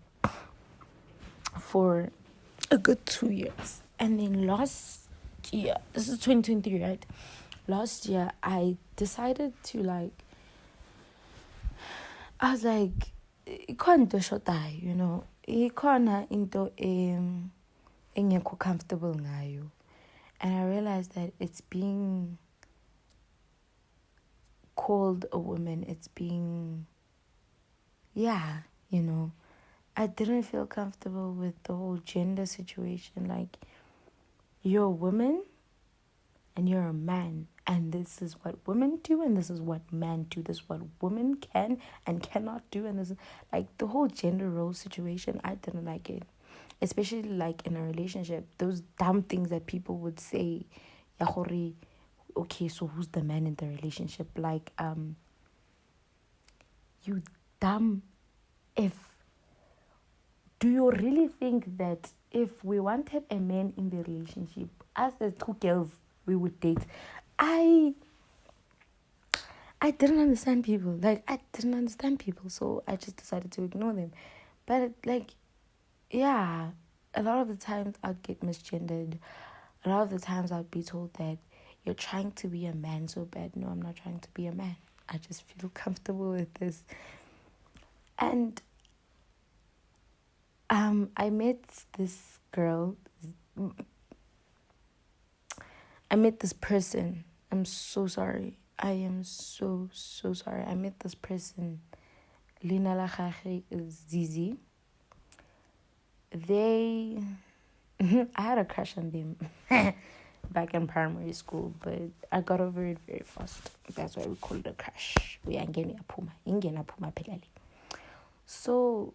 for a good 2 years. And then last year, this is 2023, right? Last year, I decided to I was like, ikhona shotayo, you know, ikhona into engekho comfortable ngayo. And I realized that it's being called a woman, it's being, yeah, you know, I didn't feel comfortable with the whole gender situation. Like, you're a woman and you're a man, and this is what women do, and this is what men do. This is what women can and cannot do, and this is like the whole gender role situation. I didn't like it, especially like in a relationship. Those dumb things that people would say, "Yahori, okay, so who's the man in the relationship?" Like, you dumb if. Do you really think that if we wanted a man in the relationship, as the two girls we would date? I didn't understand people. Like, I didn't understand people, so I just decided to ignore them. But like, yeah, a lot of the times I'd get misgendered. A lot of the times I'd be told that you're trying to be a man so bad. No, I'm not trying to be a man. I just feel comfortable with this. And I met this girl. I met this person. I'm so sorry. I am so sorry. I met this person. Lina la gage is Zizi. They I had a crush on them back in primary school, but I got over it very fast. That's why we call it a crush. We are getting a puma. Ingena puma pelali. So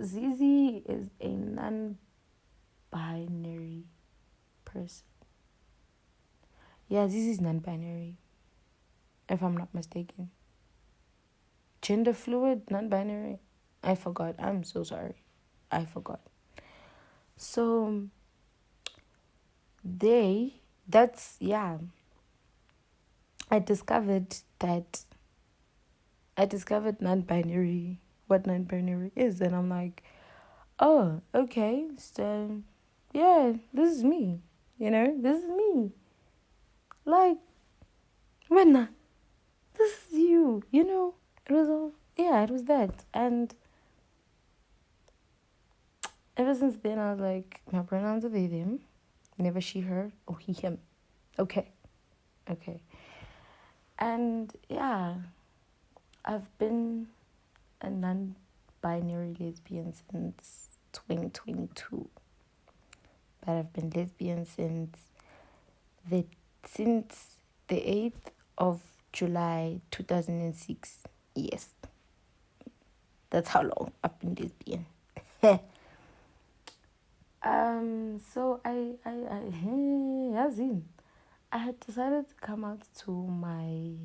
Zizi is a non-binary person. Yeah, Zizi is non-binary, if I'm not mistaken. Gender fluid, non-binary. I forgot. I'm so sorry. I forgot. So I discovered non-binary, what non-binary is, and I'm like, oh, okay, so yeah, this is me, this is me. Like, when this is you, it was that. And ever since then, I was like, my pronouns are they, them, never she, her, or he, him. Okay. And yeah, I've been a non-binary lesbian since 2022. But I've been lesbian since the 8th of July 2006. Yes. That's how long I've been lesbian. So I had decided to come out to my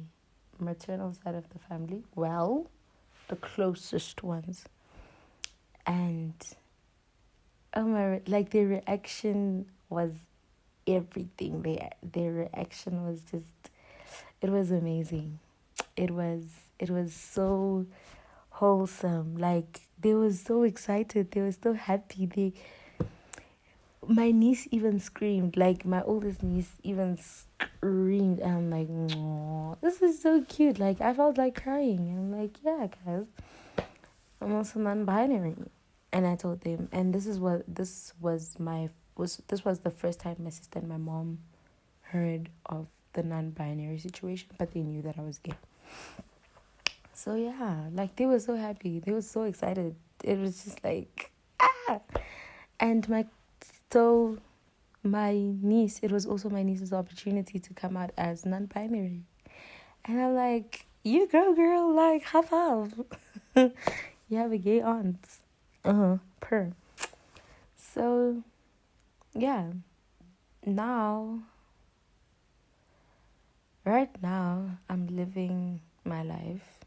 maternal side of the family. Well, the closest ones. And their reaction was everything. Their reaction was just, it was amazing. It was so wholesome. Like, they were so excited, they were so happy. My niece even screamed. Like, my oldest niece even screamed, and I'm like, "Aww, this is so cute." Like, I felt like crying. I'm like, yeah, guys, I'm also non-binary. And I told them, and this was the first time my sister and my mom heard of the non-binary situation, but they knew that I was gay. So yeah, like, they were so happy, they were so excited. It was just like, and my niece, it was also my niece's opportunity to come out as non-binary. And I'm like, you go, girl, like, high five. You have a gay aunt. Per. So, yeah. Now, right now I'm living my life.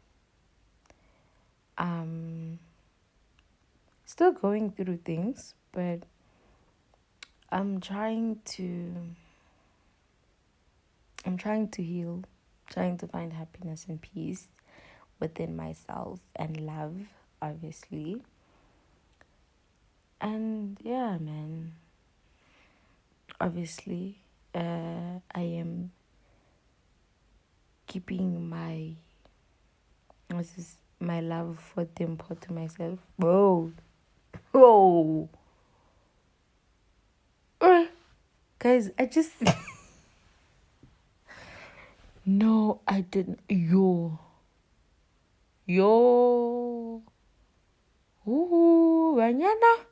Still going through things, but I'm trying to heal, trying to find happiness and peace within myself and love, obviously. And yeah, man, obviously, I am keeping my love for Dimpo to myself. Whoa. Guys, I just no, I didn't. Yo. Ooh, mañana.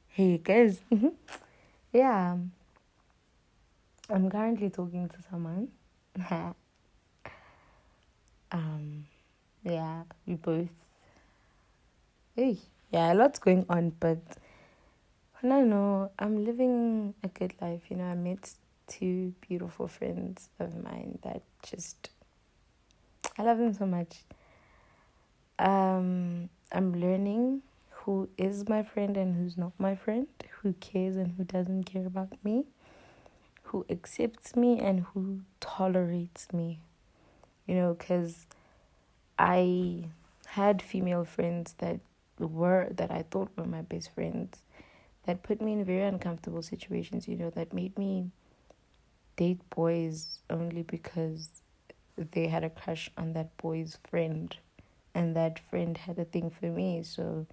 Hey guys. Yeah. I'm currently talking to someone. Yeah, we both. Hey, yeah, a lot's going on, but no, I'm living a good life. I met 2 beautiful friends of mine that just, I love them so much. I'm learning who is my friend and who's not my friend, who cares and who doesn't care about me, who accepts me and who tolerates me. Because I had female friends that I thought were my best friends, that put me in very uncomfortable situations, that made me date boys only because they had a crush on that boy's friend, and that friend had a thing for me. So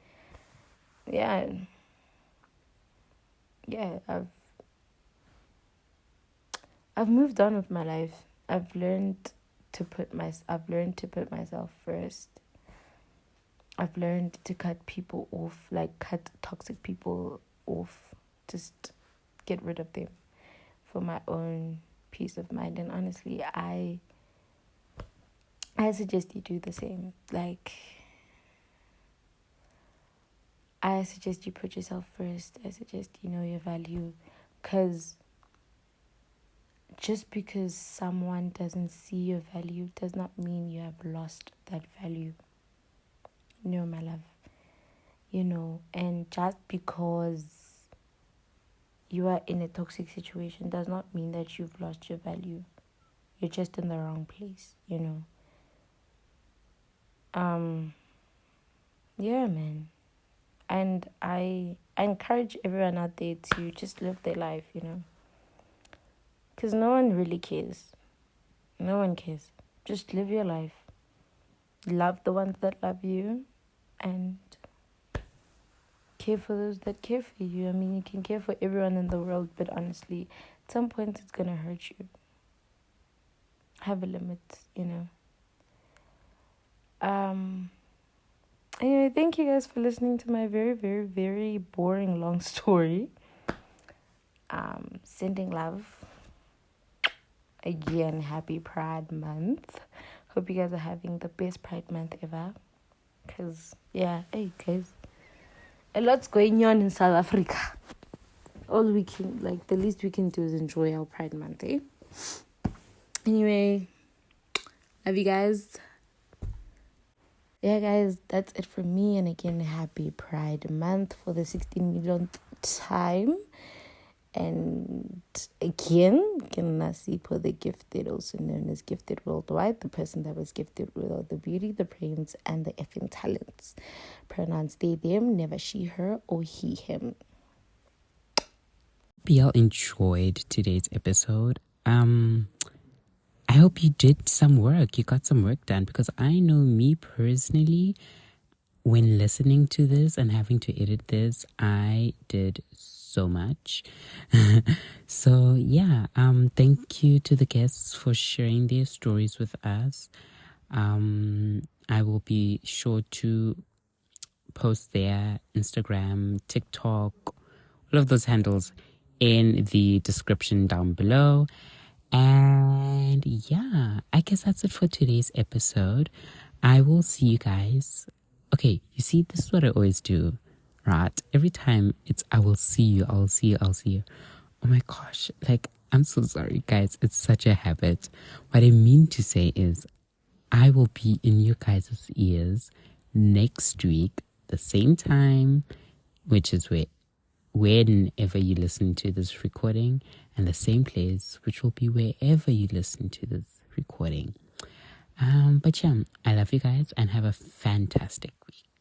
yeah, I've moved on with my life. I've learned to put myself first. I've learned to cut people off, like cut toxic people off, just get rid of them for my own peace of mind. And honestly, I suggest you do the same. Like, I suggest you put yourself first. I suggest you know your value, because just because someone doesn't see your value does not mean you have lost that value. No, my love. And just because you are in a toxic situation does not mean that you've lost your value. You're just in the wrong place, Yeah, man. And I encourage everyone out there to just live their life, because no one really cares. No one cares. Just live your life. Love the ones that love you, and care for those that care for you. I mean, you can care for everyone in the world, but honestly, at some point it's gonna hurt you. Have a limit, Anyway, thank you guys for listening to my very, very, very boring long story. Sending love. Again, happy Pride Month. Hope you guys are having the best Pride Month ever. Because, yeah, hey guys, a lot's going on in South Africa. All we can, the least we can do is enjoy our Pride Month, eh? Anyway, love you guys. Yeah, guys, that's it from me. And again, happy Pride Month for the 16 millionth time. And again, Sipho the gifted, also known as Gifted Worldwide, the person that was gifted with all the beauty, the brains, and the effing talents. Pronouns they, them, never she, her, or he, him.
Hope y'all enjoyed today's episode. I hope you did some work. You got some work done, because I know me personally, when listening to this and having to edit this, I did so much. So yeah, thank you to the guests for sharing their stories with us. I will be sure to post their Instagram, TikTok, all of those handles in the description down below. And yeah, I guess that's it for today's episode. I will see you guys. Okay, you see, this is what I always do, right? Every time it's I will see you. Oh my gosh, I'm so sorry, guys. It's such a habit. What I mean to say is, I will be in your guys' ears next week, the same time, which is whenever you listen to this recording, and the same place, which will be wherever you listen to this recording. But yeah, I love you guys and have a fantastic week.